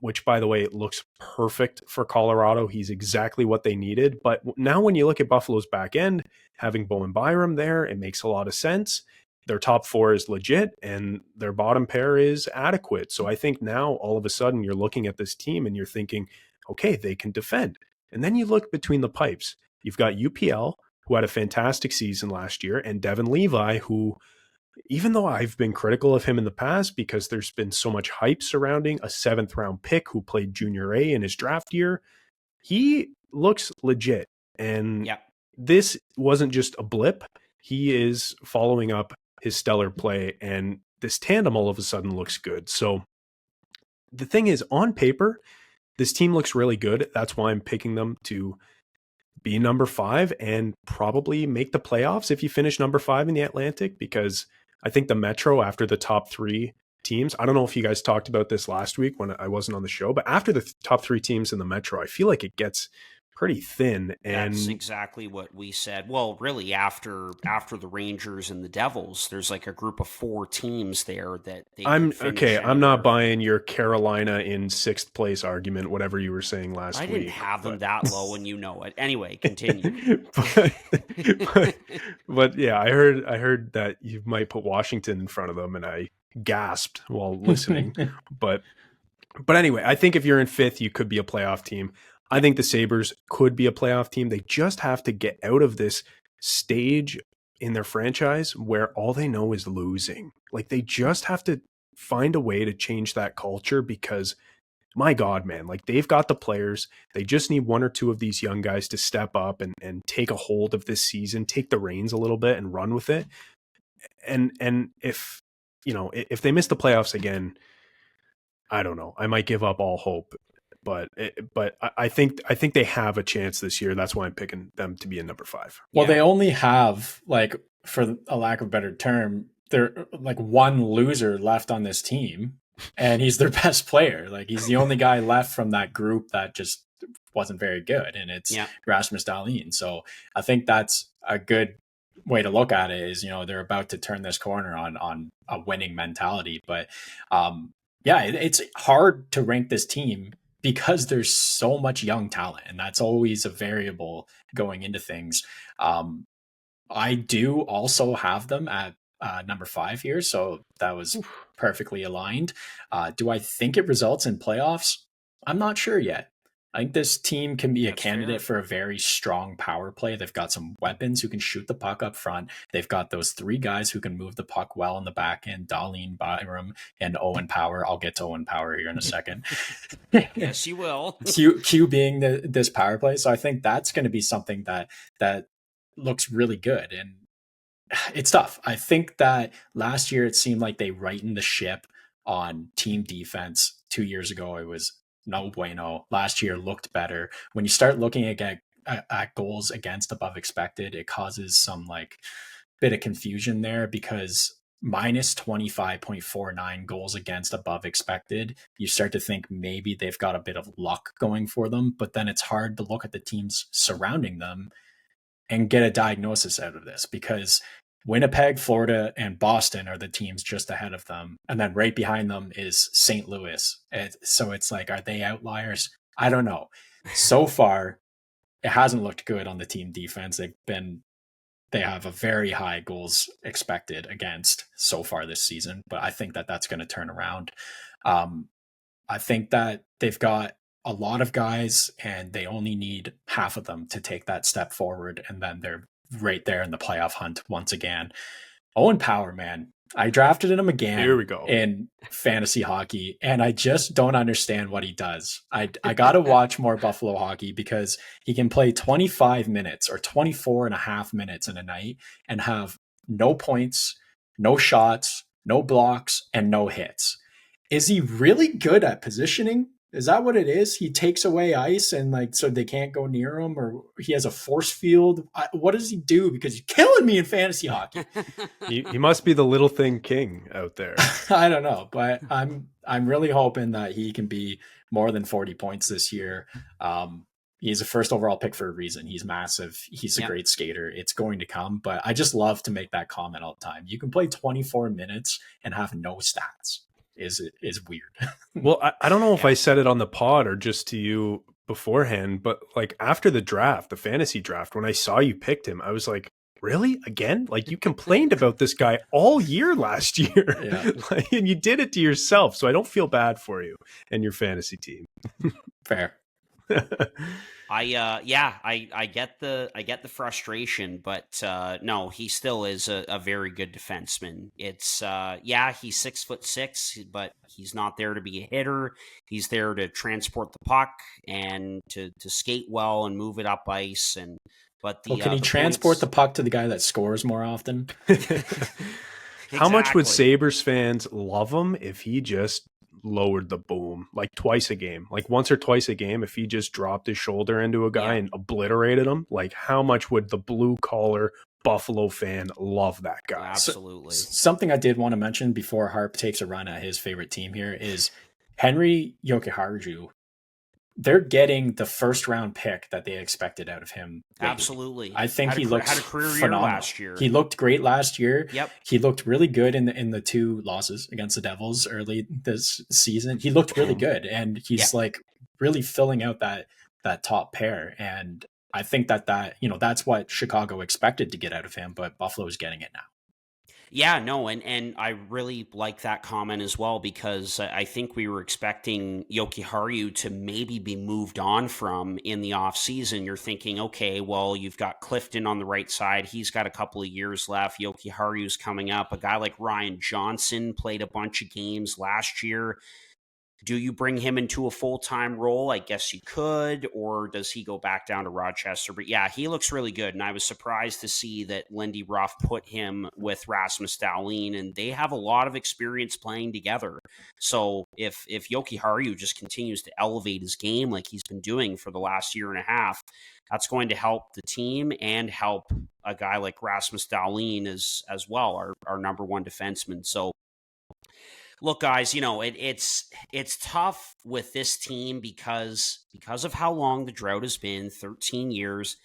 which by the way, looks perfect for Colorado. He's exactly what they needed. But now when you look at Buffalo's back end, having Bowen Byram there, it makes a lot of sense. Their top 4 is legit and their bottom pair is adequate. So I think now all of a sudden you're looking at this team and you're thinking, okay, they can defend. And then you look between the pipes. You've got UPL, who had a fantastic season last year, and Devin Levi, who, even though I've been critical of him in the past because there's been so much hype surrounding a 7th round pick who played Junior A in his draft year, he looks legit. And this wasn't just a blip. He is following up his stellar play, and this tandem all of a sudden looks good. So the thing is, on paper, this team looks really good. That's why I'm picking them to be number 5 and probably make the playoffs if you finish number 5 in the Atlantic, because I think the Metro, after the top 3 teams, I don't know if you guys talked about this last week when I wasn't on the show, but after the top 3 teams in the Metro, I feel like it gets pretty thin. And that's exactly what we said. Well, really, after the Rangers and the Devils, there's like a group of 4 teams there that they I'm not buying your Carolina in 6th place argument, whatever you were saying last week. I didn't have them that low, and you know it. Anyway, continue. but yeah, I heard that you might put Washington in front of them, and I gasped while listening. but anyway, I think if you're in 5th, you could be a playoff team. I think the Sabres could be a playoff team. They just have to get out of this stage in their franchise where all they know is losing. Like, they just have to find a way to change that culture, because my God, man, like they've got the players. They just need one or two of these young guys to step up and take a hold of this season, take the reins a little bit and run with it. And if, if they miss the playoffs again, I don't know. I might give up all hope, but I think they have a chance this year. That's why I'm picking them to be in number 5. Well, they only have, like, for a lack of a better term, they're like one loser left on this team, and he's their best player. Like, he's the only guy left from that group that just wasn't very good, and it's Rasmus Dahlin. So I think that's a good way to look at it. Is, they're about to turn this corner on a winning mentality, but it's hard to rank this team because there's so much young talent, and that's always a variable going into things. I do also have them at number 5 here, so that was perfectly aligned. Do I think it results in playoffs? I'm not sure yet. I think this team can be a candidate for a very strong power play. They've got some weapons who can shoot the puck up front. They've got those 3 guys who can move the puck well in the back end, Dahlin, Byram, and Owen Power. I'll get to Owen Power here in a second. Yes, you will. Q being this power play. So I think that's going to be something that looks really good. And it's tough. I think that last year it seemed like they rightened the ship on team defense. 2 years ago, it was no bueno. Last year looked better. When you start looking at goals against above expected, it causes some bit of confusion there, because minus 25.49 goals against above expected, you start to think maybe they've got a bit of luck going for them, but then it's hard to look at the teams surrounding them and get a diagnosis out of this, because Winnipeg, Florida, and Boston are the teams just ahead of them. And then right behind them is St. Louis. So it's like, are they outliers? I don't know. So far, it hasn't looked good on the team defense. They have a very high goals expected against so far this season, but I think that that's going to turn around. I think that they've got a lot of guys and they only need half of them to take that step forward, and then they're right there in the playoff hunt once again. Owen Power, man, I drafted him again. Here we go. In fantasy hockey, and I just don't understand what he does. I got to watch more Buffalo hockey, because he can play 25 minutes or 24 and a half minutes in a night and have no points, no shots, no blocks, and no hits. Is he really good at positioning? Is that what it is? He takes away ice and so they can't go near him, or he has a force field. What does he do? Because he's killing me in fantasy hockey. He must be the little thing king out there. I don't know, but I'm really hoping that he can be more than 40 points this year. He's a first overall pick for a reason. He's massive. He's a great skater. It's going to come, but I just love to make that comment all the time. You can play 24 minutes and have no stats. Is weird. Well, I don't know if I said it on the pod or just to you beforehand, but after the draft, the fantasy draft, when I saw you picked him, I was like, really? Again? You complained about this guy all year last year. Yeah. And you did it to yourself. So I don't feel bad for you and your fantasy team. Fair. I get the frustration, but no, he still is a very good defenseman. It's he's 6'6", but he's not there to be a hitter. He's there to transport the puck and to skate well and move it up ice. Can he transport the puck to the guy that scores more often? How much would Sabres fans love him if he just lowered the boom twice a game, once or twice a game? If he just dropped his shoulder into a guy and obliterated him, how much would the blue collar Buffalo fan love that guy? Absolutely. Something I did want to mention before Harp takes a run at his favorite team here is Henry Jokiharju. They're getting the first round pick that they expected out of him. Lately. Absolutely. I think he looks had a career phenomenal. Year last year. He looked great last year. Yep. He looked really good in the 2 losses against the Devils early this season. He looked really good, and he's really filling out that top pair. And I think that that's what Chicago expected to get out of him, but Buffalo is getting it now. Yeah, no, and I really like that comment as well, because I think we were expecting Jokiharju to maybe be moved on from in the offseason. You're thinking, okay, well, you've got Clifton on the right side. He's got a couple of years left. Jokiharju's coming up. A guy like Ryan Johnson played a bunch of games last year. Do you bring him into a full-time role? I guess you could, or does he go back down to Rochester? But yeah, he looks really good, and I was surprised to see that Lindy Ruff put him with Rasmus Dahlin, and they have a lot of experience playing together. So if Yoki Haru just continues to elevate his game like he's been doing for the last year and a half, that's going to help the team and help a guy like Rasmus Dahlin as well, our number one defenseman. So look, guys, it's tough with this team because of how long the drought has been, 13 years.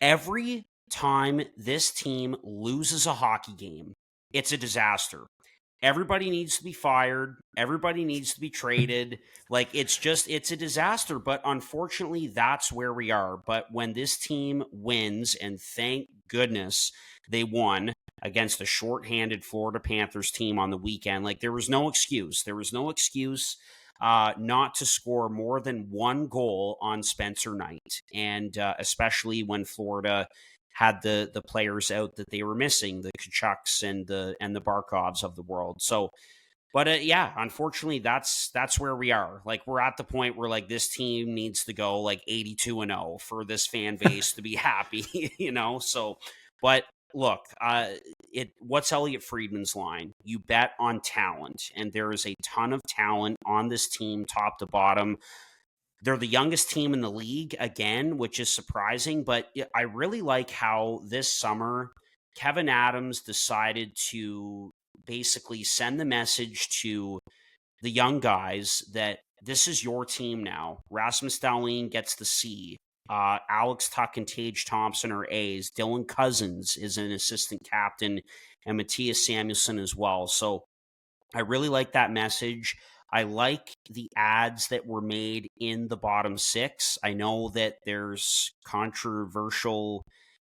Every time this team loses a hockey game, it's a disaster. Everybody needs to be fired. Everybody needs to be traded. Like, it's a disaster. But unfortunately, that's where we are. But when this team wins, and thank goodness they won against a shorthanded Florida Panthers team on the weekend, like, there was no excuse. There was no excuse not to score more than one goal on Spencer Knight. And especially when Florida had the players out that they were missing, the Kachucks and the Barkovs of the world. So, but yeah, unfortunately, that's where we are. Like, we're at the point where, like, this team needs to go like 82-0 for this fan base to be happy, So, but look, what's Elliot Friedman's line? You bet on talent, and there is a ton of talent on this team, top to bottom. They're the youngest team in the league again, which is surprising, but I really like how this summer Kevin Adams decided to basically send the message to the young guys that this is your team now. Rasmus Dahlin gets the C. Alex Tuck and Tage Thompson are A's. Dylan Cousins is an assistant captain, and Matthias Samuelsson as well. So I really like that message. I like the ads that were made in the bottom six. I know that there's controversial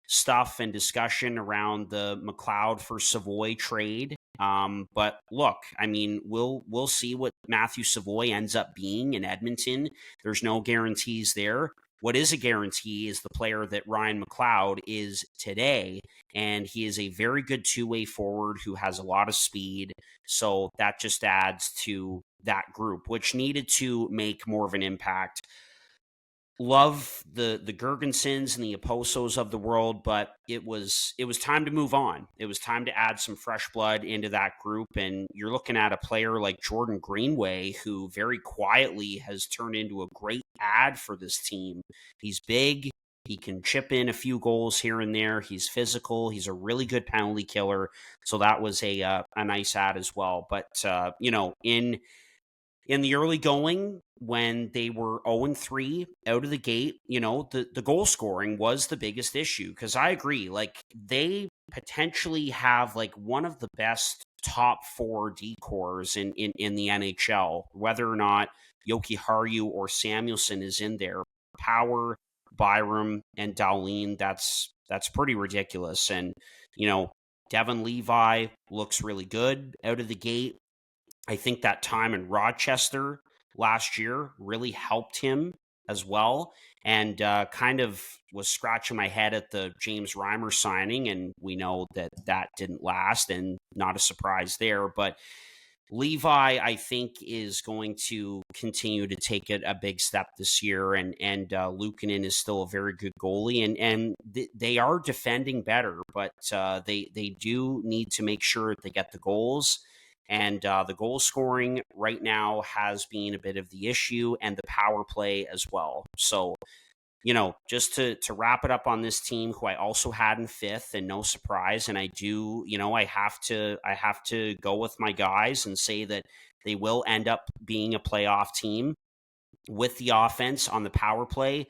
stuff and discussion around the McLeod for Savoy trade. But look, I mean, we'll see what Matthew Savoy ends up being in Edmonton. There's no guarantees there. What is a guarantee is the player that Ryan McLeod is today, and he is a very good two-way forward who has a lot of speed. So that just adds to that group, which needed to make more of an impact. Love the Gergensons and the Oposos of the world, but it was time to move on. It was time to add some fresh blood into that group, and you're looking at a player like Jordan Greenway, who very quietly has turned into a great ad for this team. He's big. He can chip in a few goals here and there. He's physical. He's a really good penalty killer. So that was a nice ad as well. But in the early going, when they were 0-3 out of the gate, the goal scoring was the biggest issue. Because I agree, like, they potentially have like one of the best top four D-cores in the NHL. Whether or not Yoki Haru or Samuelsson is in there, Power, Byram, and Dahlin, that's pretty ridiculous. And Devon Levi looks really good out of the gate. I think that time in Rochester last year really helped him as well, and kind of was scratching my head at the James Reimer signing, and we know that didn't last, and not a surprise there. But Levi, I think, is going to continue to take it a big step this year, and Luukkonen is still a very good goalie, and they are defending better, but they do need to make sure they get the goals. And the goal scoring right now has been a bit of the issue, and the power play as well. So, just to wrap it up on this team, who I also had in fifth, and no surprise, and I do, I have to go with my guys and say that they will end up being a playoff team with the offense on the power play.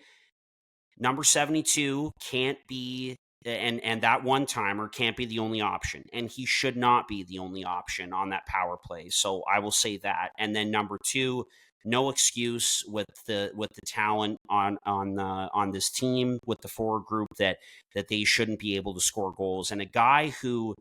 Number 72 can't be. And that one-timer can't be the only option, and he should not be the only option on that power play. So I will say that. And then number 2, no excuse with the talent on this team, with the forward group, that they shouldn't be able to score goals. And a guy who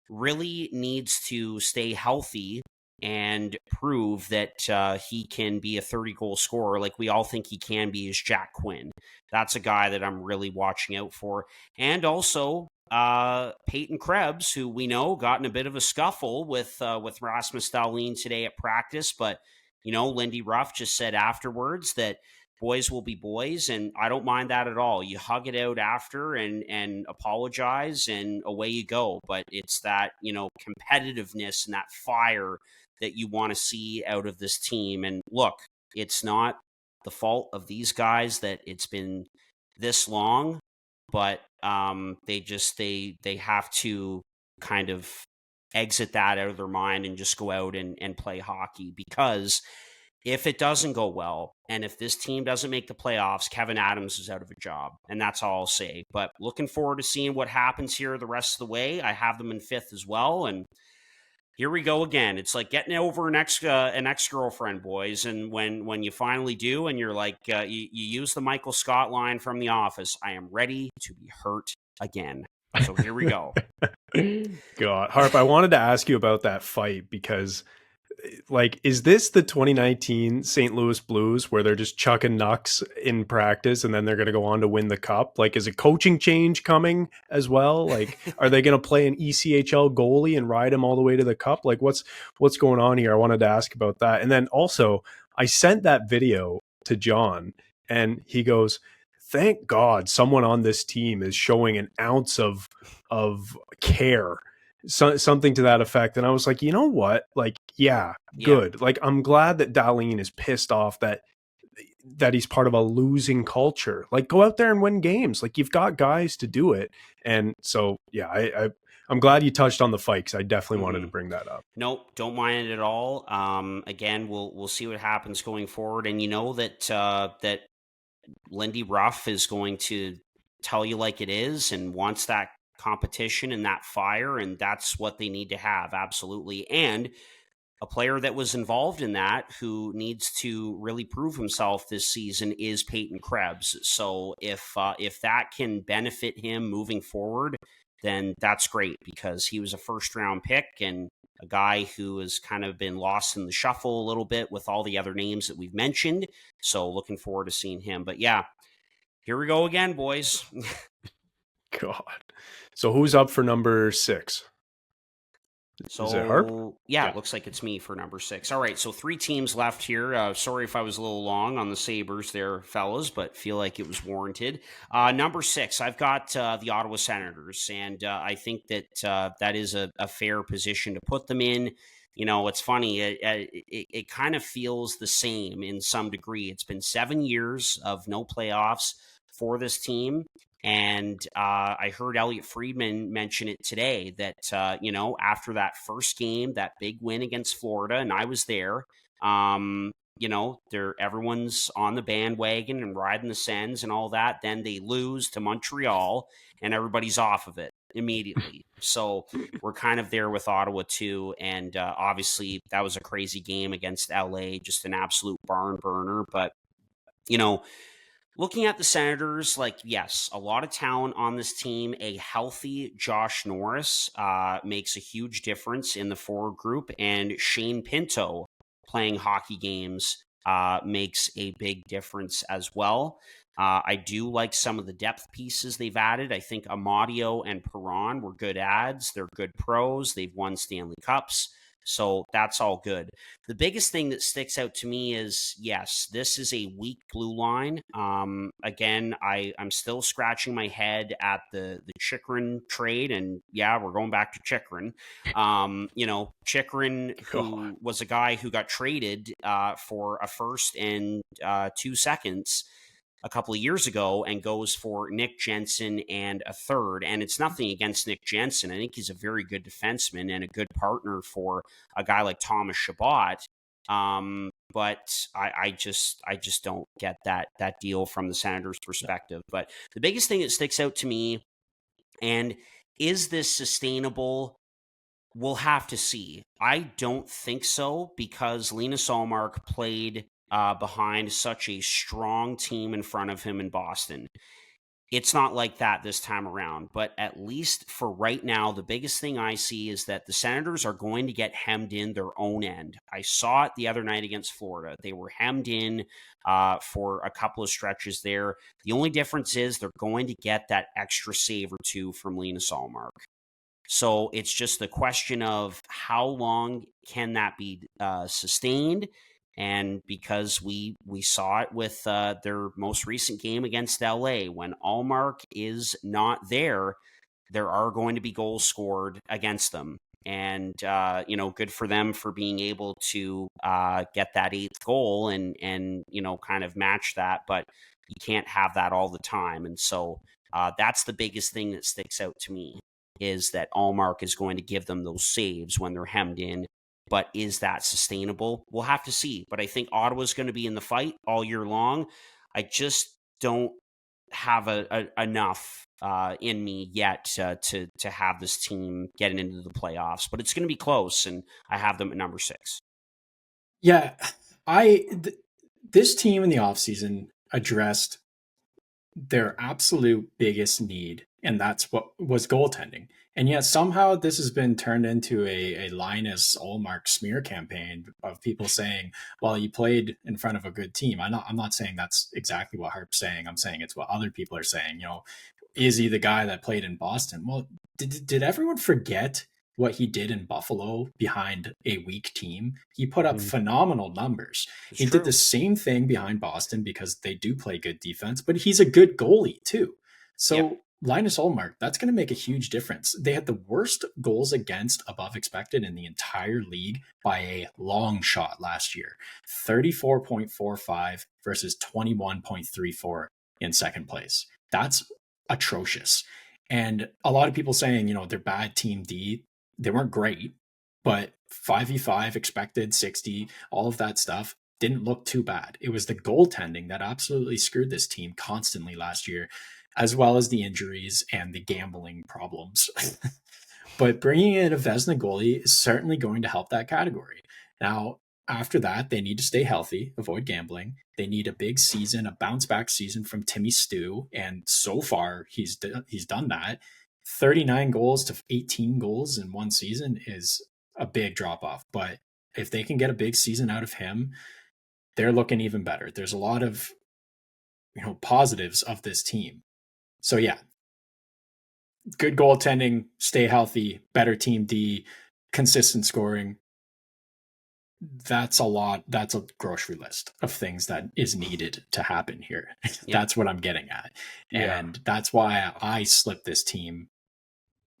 really needs to stay healthy and prove that he can be a 30-goal scorer like we all think he can be is Jack Quinn. That's a guy that I'm really watching out for. And also Peyton Krebs, who we know got in a bit of a scuffle with Rasmus Dahlin today at practice, but Lindy Ruff just said afterwards that boys will be boys, and I don't mind that at all. You hug it out after and apologize, and away you go. But it's that, competitiveness and that fire that you want to see out of this team. And look, it's not the fault of these guys that it's been this long, but they have to kind of exit that out of their mind and just go out and play hockey, because if it doesn't go well, and if this team doesn't make the playoffs, Kevin Adams is out of a job. And that's all I'll say. But looking forward to seeing what happens here the rest of the way. I have them in 5th as well. And here we go again. It's like getting over an ex-girlfriend, boys. And when you finally do, and you're like, you use the Michael Scott line from The Office, I am ready to be hurt again. So here we go. God, Harp, I wanted to ask you about that fight, because is this the 2019 St. Louis Blues where they're just chucking knucks in practice and then they're going to go on to win the cup? Is a coaching change coming as well? Are they going to play an ECHL goalie and ride him all the way to the cup? What's going on here? I wanted to ask about that. And then also, I sent that video to John and he goes, "Thank God someone on this team is showing an ounce of care." Something to that effect. And I was like, you know what? Yeah, good. I'm glad that Dahlin is pissed off that he's part of a losing culture. Go out there and win games. You've got guys to do it. And so, yeah, I'm glad you touched on the fight, because I definitely wanted to bring that up. Nope, don't mind it at all. Again, we'll see what happens going forward. And that Lindy Ruff is going to tell you like it is and wants that competition and that fire, and that's what they need to have. Absolutely. And a player that was involved in that, who needs to really prove himself this season, is Peyton Krebs. So if that can benefit him moving forward, then that's great, because he was a first-round pick and a guy who has kind of been lost in the shuffle a little bit with all the other names that we've mentioned. So looking forward to seeing him. But yeah, here we go again, boys. God. So who's up for number 6? So, is it Harp? Yeah, it looks like it's me for number 6. All right, so 3 teams left here. Sorry if I was a little long on the Sabres there, fellas, but feel like it was warranted. Number 6, I've got the Ottawa Senators, and I think that that is a fair position to put them in. It's funny. It kind of feels the same in some degree. It's been 7 years of no playoffs for this team. And I heard Elliot Friedman mention it today that, after that first game, that big win against Florida, and I was there, everyone's on the bandwagon and riding the Sens and all that. Then they lose to Montreal and everybody's off of it immediately. So we're kind of there with Ottawa too. And obviously that was a crazy game against LA, just an absolute barn burner. But, looking at the Senators, yes, a lot of talent on this team. A healthy Josh Norris makes a huge difference in the forward group, and Shane Pinto playing hockey games makes a big difference as well. I do like some of the depth pieces they've added. I think Amadio and Perron were good adds. They're good pros. They've won Stanley Cups. So that's all good. The biggest thing that sticks out to me is, yes, this is a weak blue line. Again, I'm still scratching my head at the Chychrun trade, and yeah, we're going back to Chychrun. Chychrun, who was a guy who got traded for a first and 2 seconds a couple of years ago, and goes for Nick Jensen and a third. And it's nothing against Nick Jensen. I think he's a very good defenseman and a good partner for a guy like Thomas Chabot. But I just don't get that deal from the Senators' perspective. But the biggest thing that sticks out to me, and is this sustainable? We'll have to see. I don't think so, because Linus Ullmark played behind such a strong team in front of him in Boston. It's not like that this time around, but at least for right now, the biggest thing I see is that the Senators are going to get hemmed in their own end. I saw it the other night against Florida. They were hemmed in for a couple of stretches there. The only difference is they're going to get that extra save or two from Linus Ullmark. So it's just the question of how long can that be sustained. And because we saw it with their most recent game against LA, when Allmark is not there, there are going to be goals scored against them. And good for them for being able to get that eighth goal and kind of match that. But you can't have that all the time, and so that's the biggest thing that sticks out to me, is that Allmark is going to give them those saves when they're hemmed in. But is that sustainable? We'll have to see. But I think Ottawa's going to be in the fight all year long. I just don't have enough in me yet to have this team getting into the playoffs. But it's going to be close, and I have them at number 6. Yeah, this team in the offseason addressed their absolute biggest need, and that's what was goaltending. And yet somehow this has been turned into a Linus Ullmark smear campaign of people saying, well, you played in front of a good team. I'm not saying that's exactly what Harp's saying. I'm saying it's what other people are saying. Is he the guy that played in Boston? Well, did everyone forget what he did in Buffalo behind a weak team? He put up phenomenal numbers. He did the same thing behind Boston because they do play good defense, but he's a good goalie too. So Linus Ullmark, that's going to make a huge difference. They had the worst goals against above expected in the entire league by a long shot last year. 34.45 versus 21.34 in second place. That's atrocious. And a lot of people saying, they're bad team D. They weren't great, but 5v5 expected 60, all of that stuff didn't look too bad. It was the goaltending that absolutely screwed this team constantly last year, as well as the injuries and the gambling problems. But bringing in a Vezina goalie is certainly going to help that category. Now, after that, they need to stay healthy, avoid gambling. They need a big season, a bounce back season from Timmy Stu. And so far, he's done that. 39 goals to 18 goals in one season is a big drop off. But if they can get a big season out of him, they're looking even better. There's a lot of positives of this team. So yeah, good goaltending, stay healthy, better team D, consistent scoring. That's a lot. That's a grocery list of things that is needed to happen here. That's what I'm getting at. And that's why I slipped this team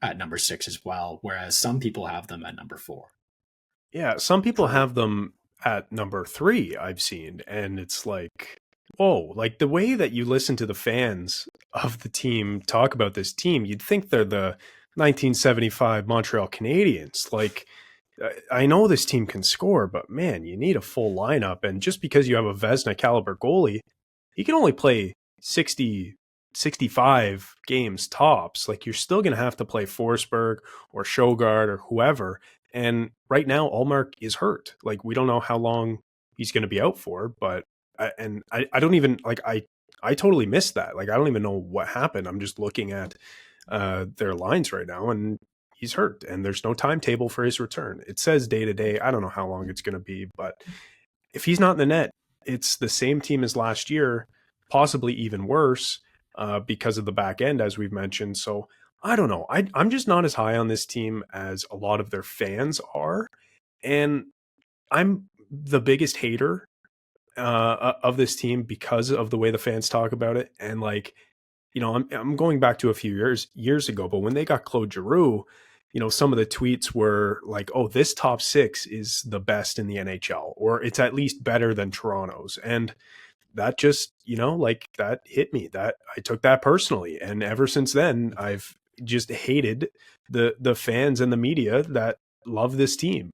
at number 6 as well, whereas some people have them at number 4. Yeah, some people have them at number 3, I've seen, and it's like, whoa, like the way that you listen to the fans of the team talk about this team, you'd think they're the 1975 Montreal Canadiens. Like, I know this team can score, but man, you need a full lineup. And just because you have a Vezina caliber goalie, he can only play 60, 65 games tops. Like, you're still going to have to play Forsberg or Sjogard or whoever. And right now, Ullmark is hurt. Like, we don't know how long he's going to be out for, but I don't even, like, I totally missed that. Like, I don't even know what happened. I'm just looking at their lines right now, and he's hurt, and there's no timetable for his return. It says day to day. I don't know how long it's going to be, but if he's not in the net, it's the same team as last year, possibly even worse because of the back end, as we've mentioned. So I don't know. I'm just not as high on this team as a lot of their fans are. And I'm the biggest hater of this team because of the way the fans talk about it. And like, I'm going back to a few years ago, but when they got Claude Giroux, some of the tweets were like, oh, this top 6 is the best in the NHL, or it's at least better than Toronto's. And that just, like, that hit me. That I took that personally. And ever since then, I've just hated the fans and the media that love this team.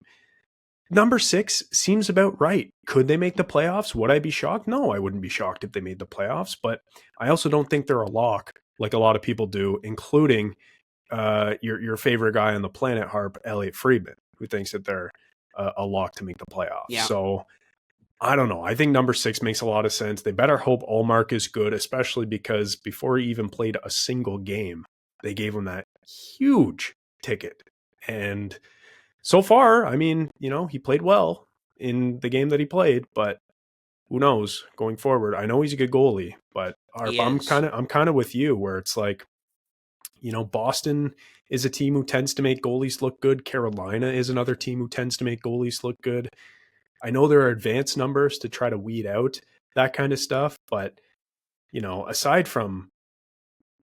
Number 6 seems about right. Could they make the playoffs? Would I be shocked? No, I wouldn't be shocked if they made the playoffs, but I also don't think they're a lock like a lot of people do, including your favorite guy on the planet, Harp, Elliot Friedman, who thinks that they're a lock to make the playoffs. Yeah. So I don't know. I think number 6 makes a lot of sense. They better hope Ullmark is good, especially because before he even played a single game, they gave him that huge ticket. And so far, I mean, he played well in the game that he played, but who knows going forward? I know he's a good goalie, but I'm kind of with you where it's like, Boston is a team who tends to make goalies look good. Carolina is another team who tends to make goalies look good. I know there are advanced numbers to try to weed out that kind of stuff, but aside from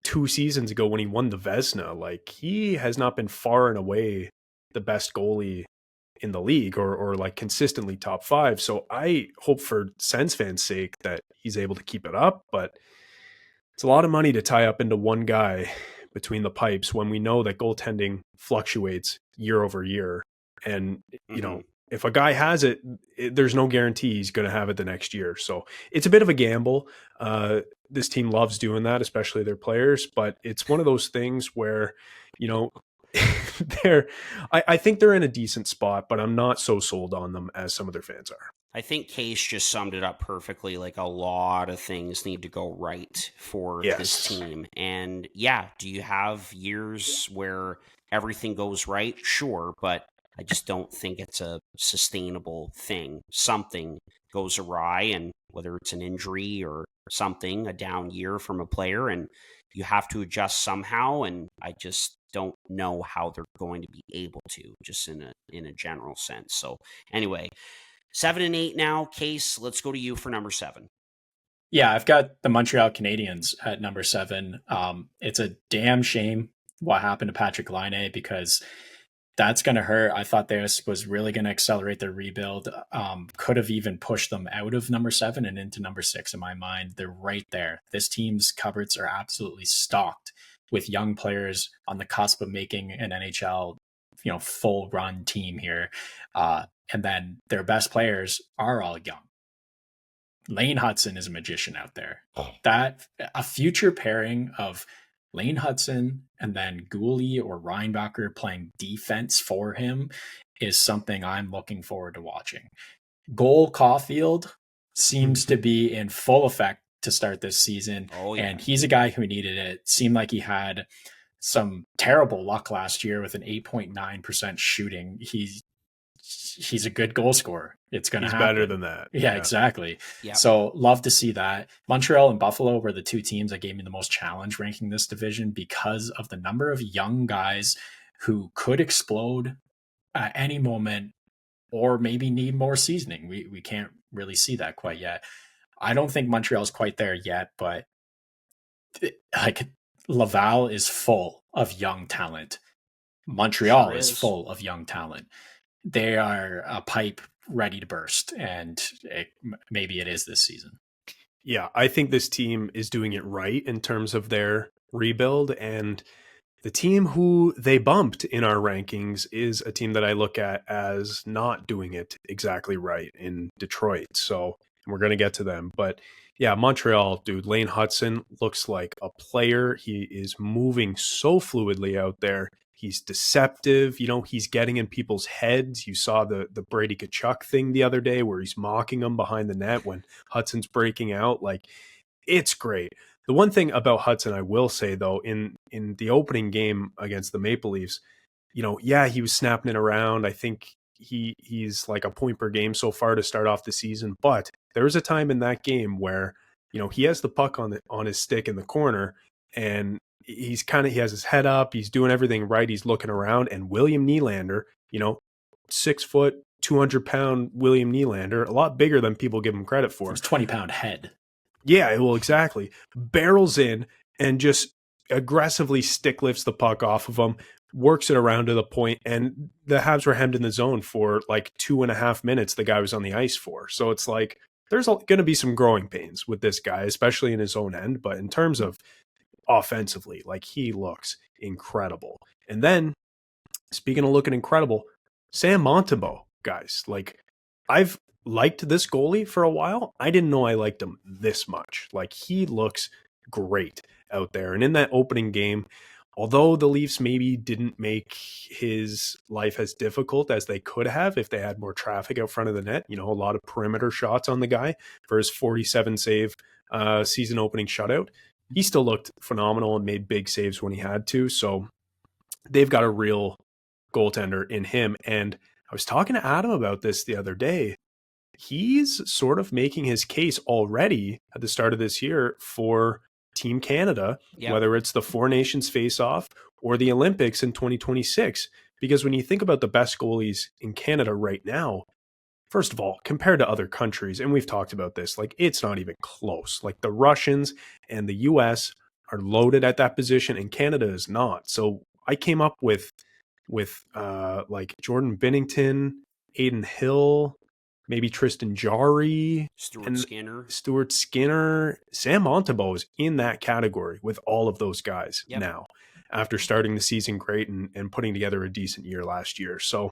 2 seasons ago when he won the Vesna, like he has not been far and away the best goalie in the league or like consistently top 5. So I hope for Sens fans' sake that he's able to keep it up, but it's a lot of money to tie up into one guy between the pipes when we know that goaltending fluctuates year over year. And, if a guy has it, there's no guarantee he's going to have it the next year. So it's a bit of a gamble. This team loves doing that, especially their players, but it's one of those things where, I think they're in a decent spot, but I'm not so sold on them as some of their fans are. I think Case just summed it up perfectly. Like, a lot of things need to go right for this team. And yeah, do you have years where everything goes right? Sure, but I just don't think it's a sustainable thing. Something goes awry, and whether it's an injury or something, a down year from a player, and you have to adjust somehow. And I just don't know how they're going to be able to, just in a general sense. So anyway, 7 and 8 now. Case, let's go to you for number 7. Yeah, I've got the Montreal Canadiens at number 7. It's a damn shame what happened to Patrick Laine, because that's going to hurt. I thought this was really going to accelerate their rebuild. Could have even pushed them out of number 7 and into number 6 in my mind. They're right there. This team's cupboards are absolutely stocked with young players on the cusp of making an NHL, full run team here. And then their best players are all young. Lane Hudson is a magician out there. That a future pairing of Lane Hudson and then Gooley or Reinbacher playing defense for him is something I'm looking forward to watching. Cole Caulfield seems to be in full effect to start this season. Oh, yeah. And he's a guy who needed it. Seemed like he had some terrible luck last year with an 8.9% shooting. He's a good goal scorer. It's going to happen. He's better than that. Yeah, exactly. Yep. So love to see that. Montreal and Buffalo were the 2 teams that gave me the most challenge ranking this division because of the number of young guys who could explode at any moment or maybe need more seasoning. We can't really see that quite yet. I don't think Montreal's quite there yet, but like Laval is full of young talent. Montreal is full of young talent. They are a pipe ready to burst, and maybe it is this season. Yeah, I think this team is doing it right in terms of their rebuild, and the team who they bumped in our rankings is a team that I look at as not doing it exactly right in Detroit. So we're going to get to them. But yeah, Montreal, dude, Lane Hudson looks like a player. He is moving so fluidly out there. He's deceptive. He's getting in people's heads. You saw the Brady Tkachuk thing the other day where he's mocking him behind the net when Hudson's breaking out. Like, it's great. The one thing about Hudson I will say, though, in the opening game against the Maple Leafs, he was snapping it around. I think he's like a point per game so far to start off the season. But there was a time in that game where, he has the puck on his stick in the corner, and he has his head up, he's doing everything right, he's looking around, and William Nylander, 6 foot, 200-pound William Nylander, a lot bigger than people give him credit for. His 20-pound head. Yeah, well, exactly. Barrels in and just aggressively stick lifts the puck off of him, works it around to the point, and the Habs were hemmed in the zone for like 2.5 minutes the guy was on the ice for. So it's like, there's going to be some growing pains with this guy, especially in his own end, but in terms of offensively, like, he looks incredible. And then, speaking of looking incredible, Sam Montembeault, guys, like, I've liked this goalie for a while. I didn't know I liked him this much. Like, he looks great out there. And in that opening game, although the Leafs maybe didn't make his life as difficult as they could have if they had more traffic out front of the net, a lot of perimeter shots on the guy for his 47 save season opening shutout, he still looked phenomenal and made big saves when he had to. So they've got a real goaltender in him. And I was talking to Adam about this the other day. He's sort of making his case already at the start of this year for Team Canada, whether it's the Four Nations face-off or the Olympics in 2026. Because when you think about the best goalies in Canada right now, first of all, compared to other countries, and we've talked about this, like it's not even close. Like the Russians and the US are loaded at that position and Canada is not. So I came up with like Jordan Binnington, Aiden Hill, maybe Tristan Jarry, Stuart Skinner. Stuart Skinner. Sam Montembeault is in that category with all of those guys now after starting the season great and putting together a decent year last year. So,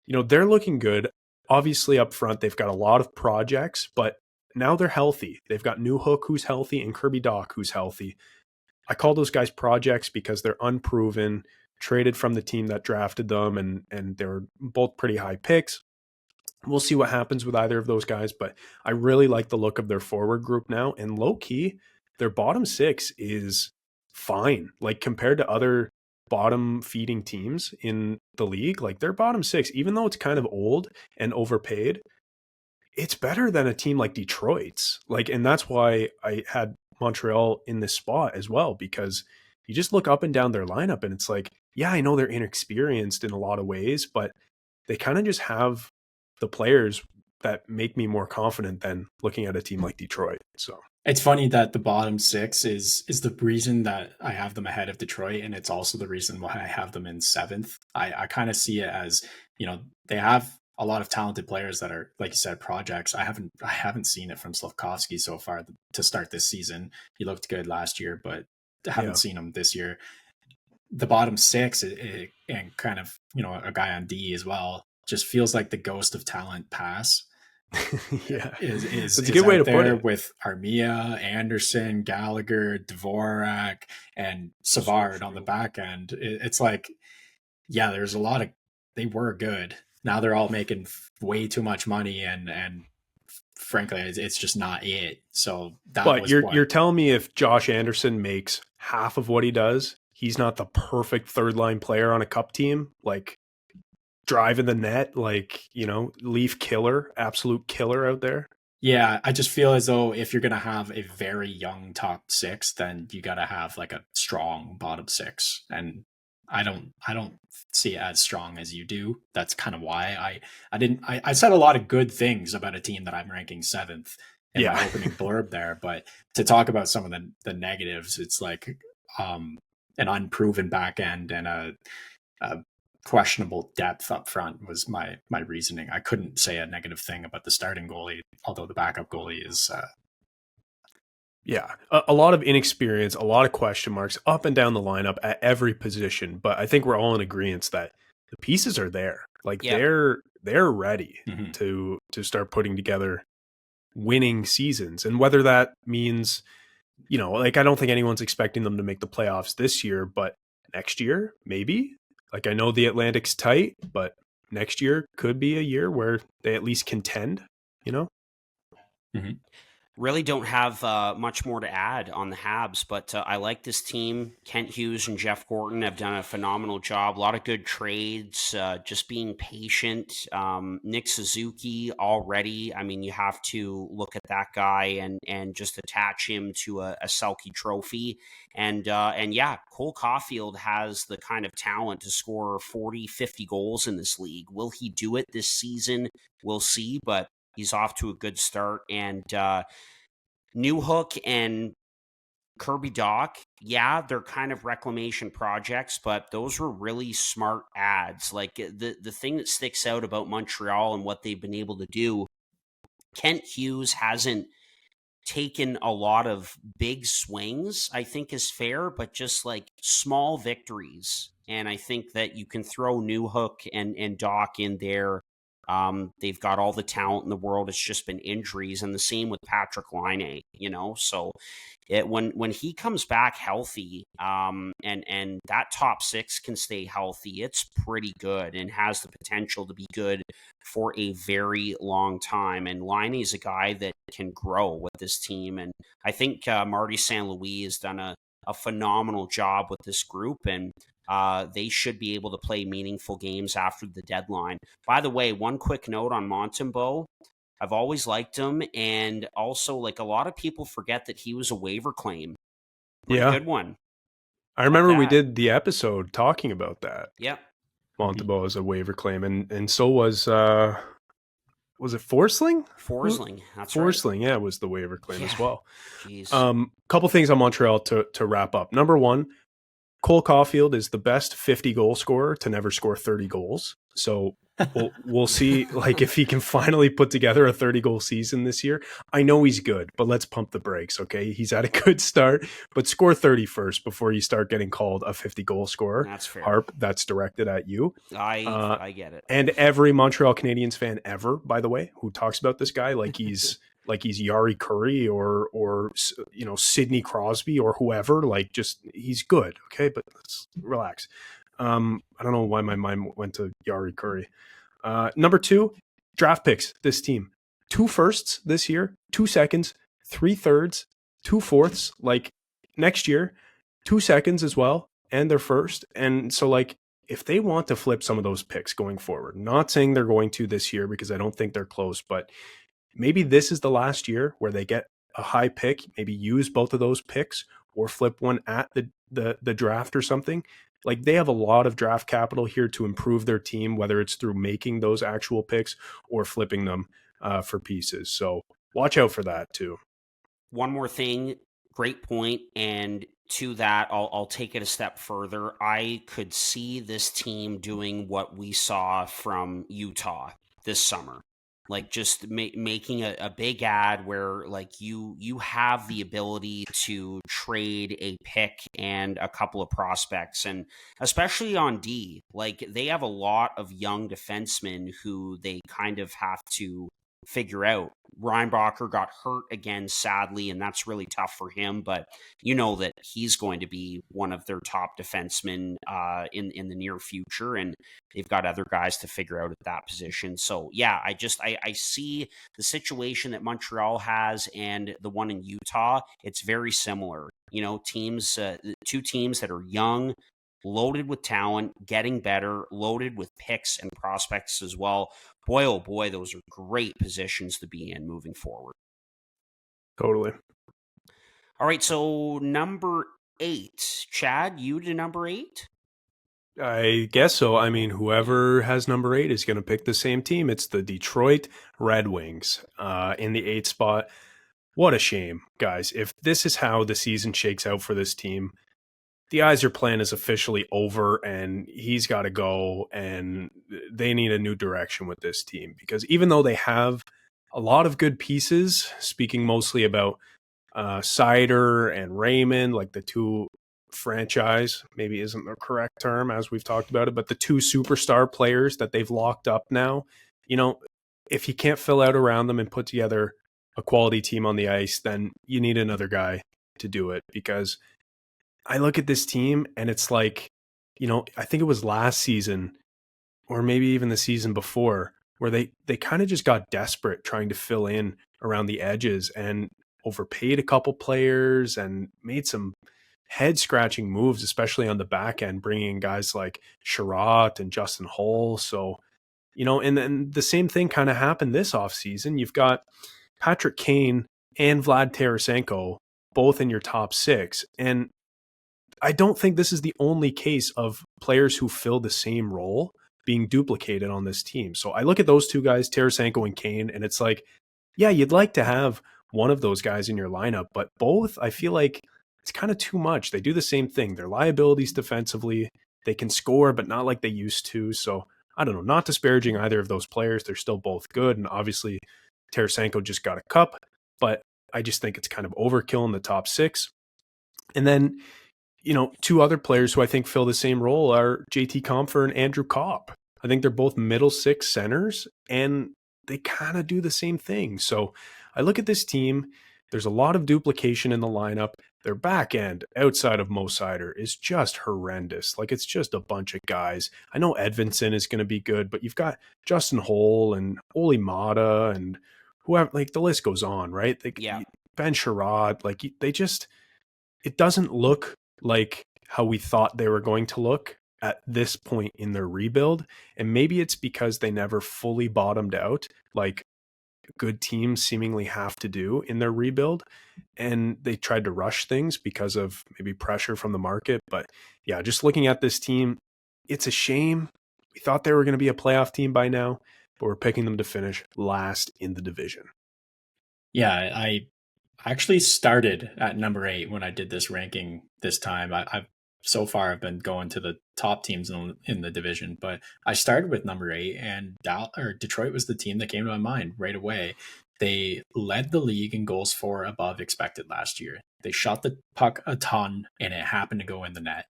they're looking good. Obviously up front, they've got a lot of projects, but now they're healthy. They've got Newhook who's healthy and Kirby Dach who's healthy. I call those guys projects because they're unproven, traded from the team that drafted them, and they're both pretty high picks. We'll see what happens with either of those guys, but I really like the look of their forward group now. And low key, their bottom six is fine. Like compared to other bottom feeding teams in the league, like their bottom six, even though it's kind of old and overpaid, it's better than a team like Detroit's. Like, and that's why I had Montreal in this spot as well, because you just look up and down their lineup and it's like, yeah, I know they're inexperienced in a lot of ways, but they kind of just have the players that make me more confident than looking at a team like Detroit. So it's funny that the bottom six is the reason that I have them ahead of Detroit, and it's also the reason why I have them in seventh. I kind of see it as, they have a lot of talented players that are, like you said, projects. I haven't seen it from Slafkovsky so far to start this season. He looked good last year, but I haven't seen him this year. The bottom six and kind of, a guy on D as well, just feels like the ghost of talent pass. Is a good way to put it. With Armia, Anderson, Gallagher, Dvorak, and Savard on the back end. It's like, yeah, there's a lot of, they were good. Now they're all making way too much money, and frankly, it's just not it. So but you're telling me if Josh Anderson makes half of what he does, he's not the perfect third line player on a cup team, like driving the net, like, Leaf killer, absolute killer out there. Yeah, I just feel as though if you're going to have a very young top six, then you got to have like a strong bottom six. And I don't see it as strong as you do. That's kind of why I said a lot of good things about a team that I'm ranking seventh in my opening blurb there. But to talk about some of the negatives, it's like an unproven back end and a questionable depth up front was my reasoning. I couldn't say a negative thing about the starting goalie, although the backup goalie is a lot of inexperience, a lot of question marks up and down the lineup at every position. But I think we're all in agreement that the pieces are there. Like they're ready to start putting together winning seasons. And whether that means, like I don't think anyone's expecting them to make the playoffs this year, but next year, maybe. Like I know the Atlantic's tight, but next year could be a year where they at least contend, Really don't have much more to add on the Habs, but I like this team. Kent Hughes and Jeff Gorton have done a phenomenal job. A lot of good trades, just being patient. Nick Suzuki already, I mean, you have to look at that guy and just attach him to a Selke trophy. And yeah, Cole Caulfield has the kind of talent to score 40, 50 goals in this league. Will he do it this season? We'll see, but he's off to a good start. And Newhook and Kirby Dach, yeah, they're kind of reclamation projects, but those were really smart ads. Like the thing that sticks out about Montreal and what they've been able to do, Kent Hughes hasn't taken a lot of big swings, I think is fair, but just like small victories. And I think that you can throw Newhook and Dach in there. They've got all the talent in the world. It's just been injuries, and the same with Patrick Laine, so when he comes back healthy, and that top six can stay healthy, it's pretty good and has the potential to be good for a very long time. And Laine is a guy that can grow with this team. And I think Marty St. Louis has done a phenomenal job with this group, and they should be able to play meaningful games after the deadline. By the way, one quick note on Montembeault. I've always liked him, and also, like, a lot of people forget that he was a waiver claim. Pretty good one. I remember we did the episode talking about that. Yep. Montembeault is a waiver claim, and so was Was it Forsling? Forsling, that's right. Forsling, yeah, was the waiver claim as well. Jeez. Couple things on Montreal to wrap up. Number one, Cole Caulfield is the best 50 goal scorer to never score 30 goals. So we'll see like if he can finally put together a 30 goal season this year. I know he's good, but let's pump the brakes, okay? He's had a good start, but score 30 first before you start getting called a 50 goal scorer. That's fair. Harp, that's directed at you. I get it. And every Montreal Canadiens fan ever, by the way, who talks about this guy like he's Yari Curry or Sidney Crosby or whoever, like just he's good, okay? But let's relax. I don't know why my mind went to Yari Curry. Number two, draft picks. This team, 2 firsts this year, 2 seconds, 3 thirds, 2 fourths. Like next year, 2 seconds as well, and their first. And so like if they want to flip some of those picks going forward, not saying they're going to this year because I don't think they're close, but maybe this is the last year where they get a high pick, maybe use both of those picks or flip one at the draft or something. Like they have a lot of draft capital here to improve their team, whether it's through making those actual picks or flipping them for pieces. So watch out for that too. One more thing, great point. And to that, I'll take it a step further. I could see this team doing what we saw from Utah this summer. Like just making a big ad where like you have the ability to trade a pick and a couple of prospects, and especially on D, like they have a lot of young defensemen who they kind of have to figure out. Reinbacher got hurt again, sadly, and that's really tough for him. But you know that he's going to be one of their top defensemen in the near future, and they've got other guys to figure out at that position. So yeah, I see the situation that Montreal has and the one in Utah. It's very similar. You know, teams, 2 teams that are young, loaded with talent, getting better, loaded with picks and prospects as well. Boy, oh boy, those are great positions to be in moving forward. Totally. All right, so number 8. Chad, you to number 8? I guess so. I mean, whoever has number 8 is going to pick the same team. It's the Detroit Red Wings in the 8th spot. What a shame, guys. If this is how the season shakes out for this team, the Yzer plan is officially over and he's got to go, and they need a new direction with this team, because even though they have a lot of good pieces, speaking mostly about Seider and Raymond, like the 2 franchise, maybe isn't the correct term as we've talked about it, but the 2 superstar players that they've locked up now, you know, if you can't fill out around them and put together a quality team on the ice, then you need another guy to do it. Because I look at this team and it's like, you know, I think it was last season or maybe even the season before where they kind of just got desperate trying to fill in around the edges and overpaid a couple players and made some head scratching moves, especially on the back end, bringing in guys like Sherratt and Justin Holl. So, you know, and then the same thing kind of happened this offseason. You've got Patrick Kane and Vlad Tarasenko both in your top 6. And I don't think this is the only case of players who fill the same role being duplicated on this team. So I look at those 2 guys, Tarasenko and Kane, and it's like, yeah, you'd like to have one of those guys in your lineup, but both, I feel like it's kind of too much. They do the same thing. They're liabilities defensively. They can score, but not like they used to. So I don't know, not disparaging either of those players. They're still both good. And obviously Tarasenko just got a cup, but I just think it's kind of overkill in the top 6. And then, you know, 2 other players who I think fill the same role are JT Compher and Andrew Copp. I think they're both middle 6 centers, and they kind of do the same thing. So I look at this team, there's a lot of duplication in the lineup. Their back end, outside of Mo Seider, is just horrendous. Like, it's just a bunch of guys. I know Edvinsson is going to be good, but you've got Justin Holl and Oli Mata and whoever, like the list goes on, right? Ben Sherratt, like they just, it doesn't look like how we thought they were going to look at this point in their rebuild. And maybe it's because they never fully bottomed out, like good teams seemingly have to do in their rebuild, and they tried to rush things because of maybe pressure from the market. But yeah, just looking at this team, it's a shame. We thought they were going to be a playoff team by now. but we're picking them to finish last in the division. Yeah, I actually started at number 8 when I did this ranking this time. I've so far I've been going to the top teams in the division, but I started with number 8, and Detroit was the team that came to my mind right away. They led the league in goals for above expected last year. They shot the puck a ton, and it happened to go in the net.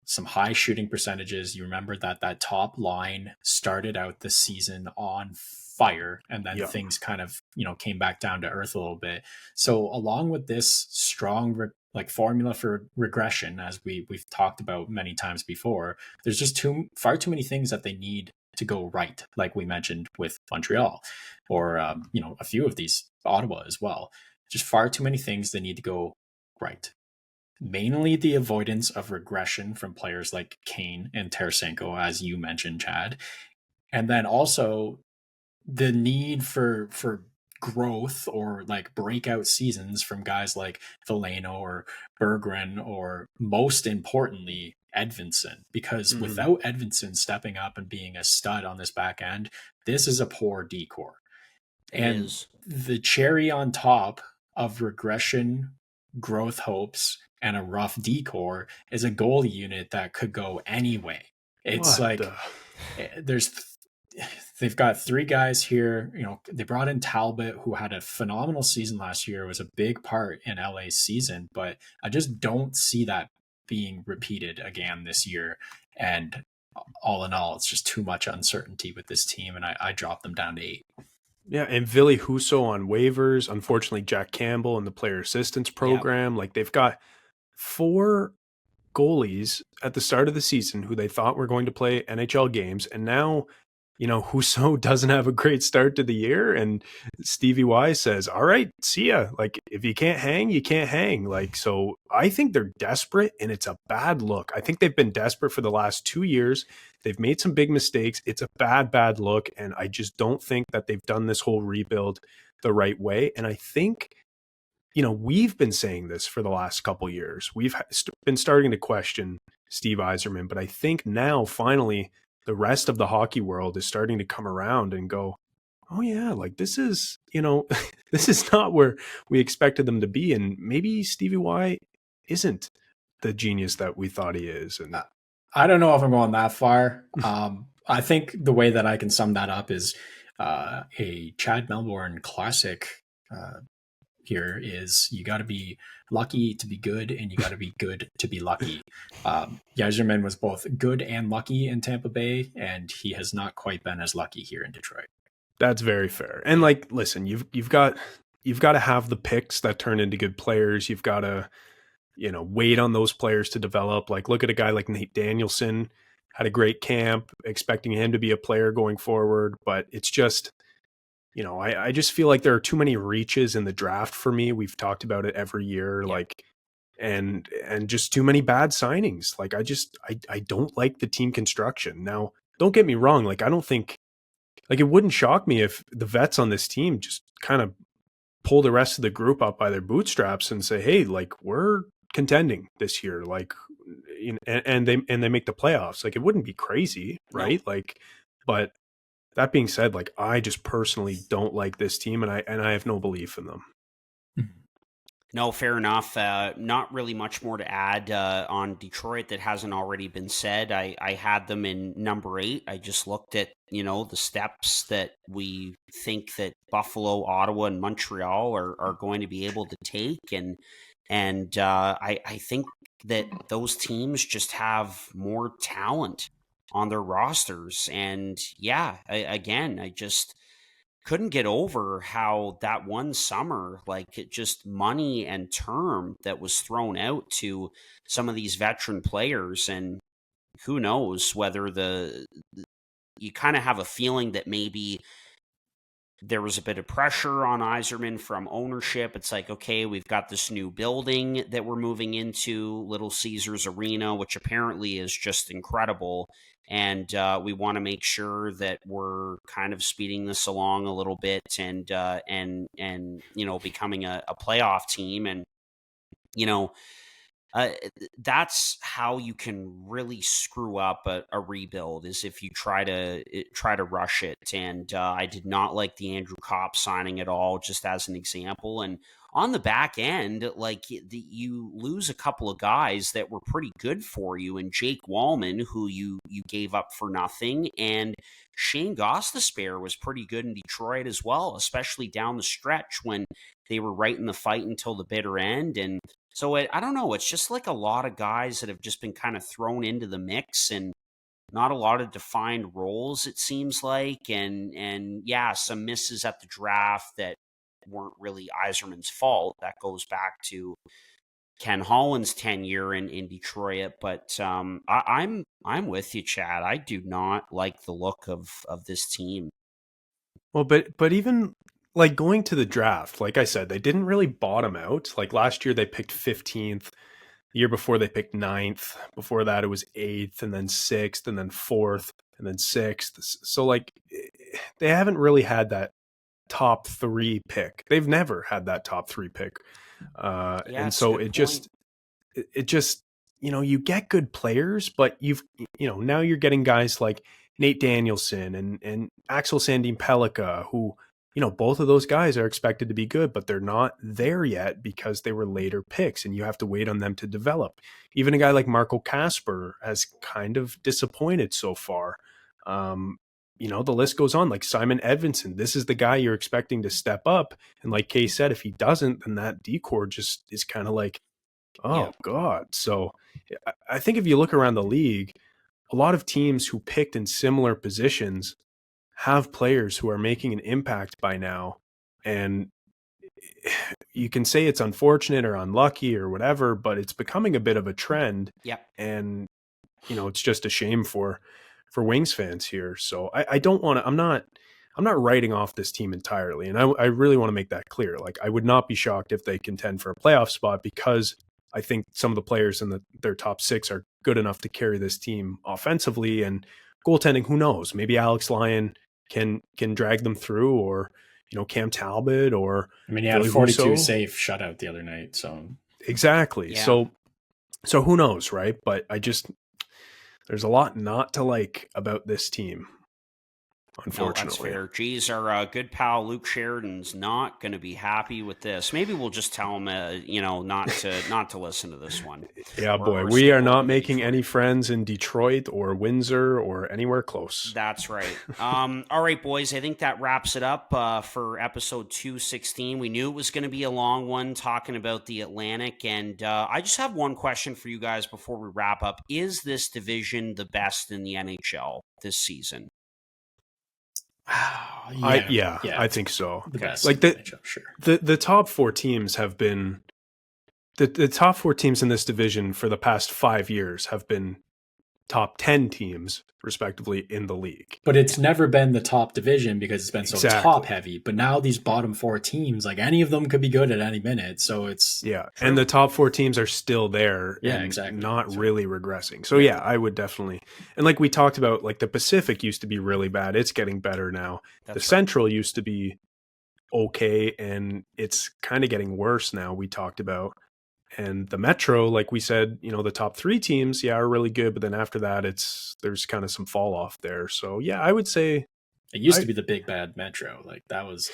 Some high shooting percentages. You remember that top line started out the season on fire, and then things kind of came back down to earth a little bit. So along with this strong formula for regression, as we've talked about many times before, there's just far too many things that they need to go right, like we mentioned with Montreal, or a few of these, Ottawa as well. Just far too many things they need to go right. Mainly the avoidance of regression from players like Kane and Tarasenko, as you mentioned, Chad. And then also the need for growth or like breakout seasons from guys like Veleno or Berggren, or most importantly, Edvinsson. Because without Edvinsson stepping up and being a stud on this back end, this is a poor decor. And the cherry on top of regression, growth hopes, and a rough decor is a goalie unit that could go anyway. It's they've got 3 guys here. They brought in Talbot, who had a phenomenal season last year, was a big part in LA's season, but I just don't see that being repeated again this year. And all in all, it's just too much uncertainty with this team, and I dropped them down to 8. Yeah, and Ville Husso on waivers. Unfortunately, Jack Campbell in the player assistance program. Like, they've got 4 goalies at the start of the season who they thought were going to play NHL games, and now Husso doesn't have a great start to the year, and Stevie Y says, all right, see ya. Like, if you can't hang, you can't hang. Like, so I think they're desperate, and it's a bad look. I think they've been desperate for the last 2 years. They've made some big mistakes. It's a bad look, and I just don't think that they've done this whole rebuild the right way. And I think, we've been saying this for the last couple years. We've been starting to question Steve Yzerman, but I think now, finally, the rest of the hockey world is starting to come around and go, oh yeah, like this is, this is not where we expected them to be. And maybe Stevie Y isn't the genius that we thought he is. And I don't know if I'm going that far. I think the way that I can sum that up is a Chad Melbourne classic here is you got to be lucky to be good, and you got to be good to be lucky. Yzerman was both good and lucky in Tampa Bay, and he has not quite been as lucky here in Detroit. That's very fair. And like, listen, you've got to have the picks that turn into good players. You've got to, wait on those players to develop. Like, look at a guy like Nate Danielson, had a great camp, expecting him to be a player going forward, but it's just, I just feel like there are too many reaches in the draft for me. We've talked about it every year, like, and just too many bad signings. Like, I don't like the team construction. Now, don't get me wrong. Like, I don't think, like, it wouldn't shock me if the vets on this team just kind of pull the rest of the group up by their bootstraps and say, hey, like, we're contending this year. Like, and they make the playoffs. Like, it wouldn't be crazy, right? No. Like, but that being said, like, I just personally don't like this team, and I have no belief in them. No, fair enough. Not really much more to add on Detroit that hasn't already been said. I had them in number 8. I just looked at, the steps that we think that Buffalo, Ottawa, and Montreal are going to be able to take. And I think that those teams just have more talent on their rosters. And I just couldn't get over how that one summer, like, it just money and term that was thrown out to some of these veteran players. And who knows whether you kind of have a feeling that maybe there was a bit of pressure on Yzerman from ownership. It's like, okay, we've got this new building that we're moving into, Little Caesars Arena, which apparently is just incredible. And we want to make sure that we're kind of speeding this along a little bit and becoming a playoff team. And, uh, that's how you can really screw up a rebuild, is if you try to rush it. And I did not like the Andrew Kopp signing at all, just as an example. And on the back end, like you lose a couple of guys that were pretty good for you, and Jake Wallman, who you gave up for nothing, and Shane Gostisbehere was pretty good in Detroit as well, especially down the stretch when they were right in the fight until the bitter end. And so I don't know. It's just like a lot of guys that have just been kind of thrown into the mix, and not a lot of defined roles, it seems like. And yeah, some misses at the draft that weren't really Yzerman's fault. That goes back to Ken Holland's tenure in Detroit. But I'm with you, Chad. I do not like the look of this team. Well, but even like going to the draft, like I said, they didn't really bottom out. Like last year, they picked 15th. The year before, they picked 9th. Before that, it was 8th, and then 6th, and then 4th, and then 6th. So like they haven't really had that top 3 pick. They've never had that top 3 pick. Yeah, And it's a so good it point. just you get good players, but now you're getting guys like Nate Danielson and Axel Sandin Pellikka, who, both of those guys are expected to be good, but they're not there yet because they were later picks and you have to wait on them to develop. Even a guy like Marco Casper has kind of disappointed so far. The list goes on, like Simon Edvinsson. This is the guy you're expecting to step up. And like Kay said, if he doesn't, then that decor just is kind of like, oh Yeah. God. So I think if you look around the league, a lot of teams who picked in similar positions have players who are making an impact by now. And you can say it's unfortunate or unlucky or whatever, but it's becoming a bit of a trend. Yep. And, it's just a shame for Wings fans here. So I don't want to, I'm not writing off this team entirely. And I really want to make that clear. Like, I would not be shocked if they contend for a playoff spot, because I think some of the players in their top 6 are good enough to carry this team offensively. And goaltending, who knows? Maybe Alex Lyon can drag them through, or Cam Talbot, or I mean, he had a 42 save shutout the other night. So exactly. Yeah. So who knows, right? But there's a lot not to like about this team, unfortunately. No, that's fair. Geez, our good pal Luke Sheridan's not going to be happy with this. Maybe we'll just tell him, not to listen to this one. Yeah, boy, we are not making any friends in Detroit or Windsor or anywhere close. That's right. All right, boys, I think that wraps it up for episode 216. We knew it was going to be a long one talking about the Atlantic, and I just have one question for you guys before we wrap up. Is this division the best in the NHL this season? I think so. The best, like sure. The top 4 teams have been the top 4 teams in this division for the past 5 years have been top 10 teams respectively in the league. But it's never been the top division because it's been so top heavy. But now these bottom 4 teams, like any of them could be good at any minute. So it's and the top 4 teams are still there. Yeah, exactly. Not really regressing. So I would definitely. And like we talked about, like the Pacific used to be really bad. It's getting better now. The Central used to be okay, and it's kind of getting worse now. We talked about. And the Metro, like we said, the top 3 teams, are really good. But then after that, there's kind of some fall off there. So, I would say it used to be the big bad Metro. Like that was.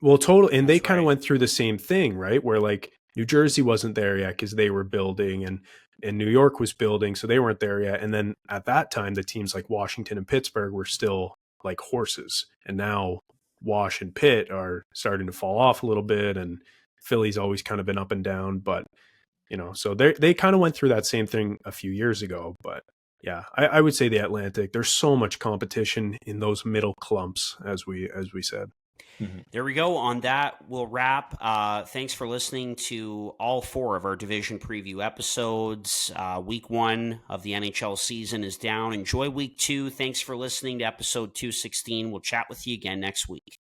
Well, total. And they kind of went through the same thing, right? Where like New Jersey wasn't there yet because they were building, and New York was building. So they weren't there yet. And then at that time, the teams like Washington and Pittsburgh were still like horses. And now Wash and Pitt are starting to fall off a little bit. And Philly's always kind of been up and down, but so they kind of went through that same thing a few years ago. But I would say the Atlantic, there's so much competition in those middle clumps, as we said. Mm-hmm. There we go. On that, we'll wrap. Thanks for listening to all 4 of our division preview episodes. Week 1 of the NHL season is down. Enjoy week 2. Thanks for listening to episode 216. We'll chat with you again next week.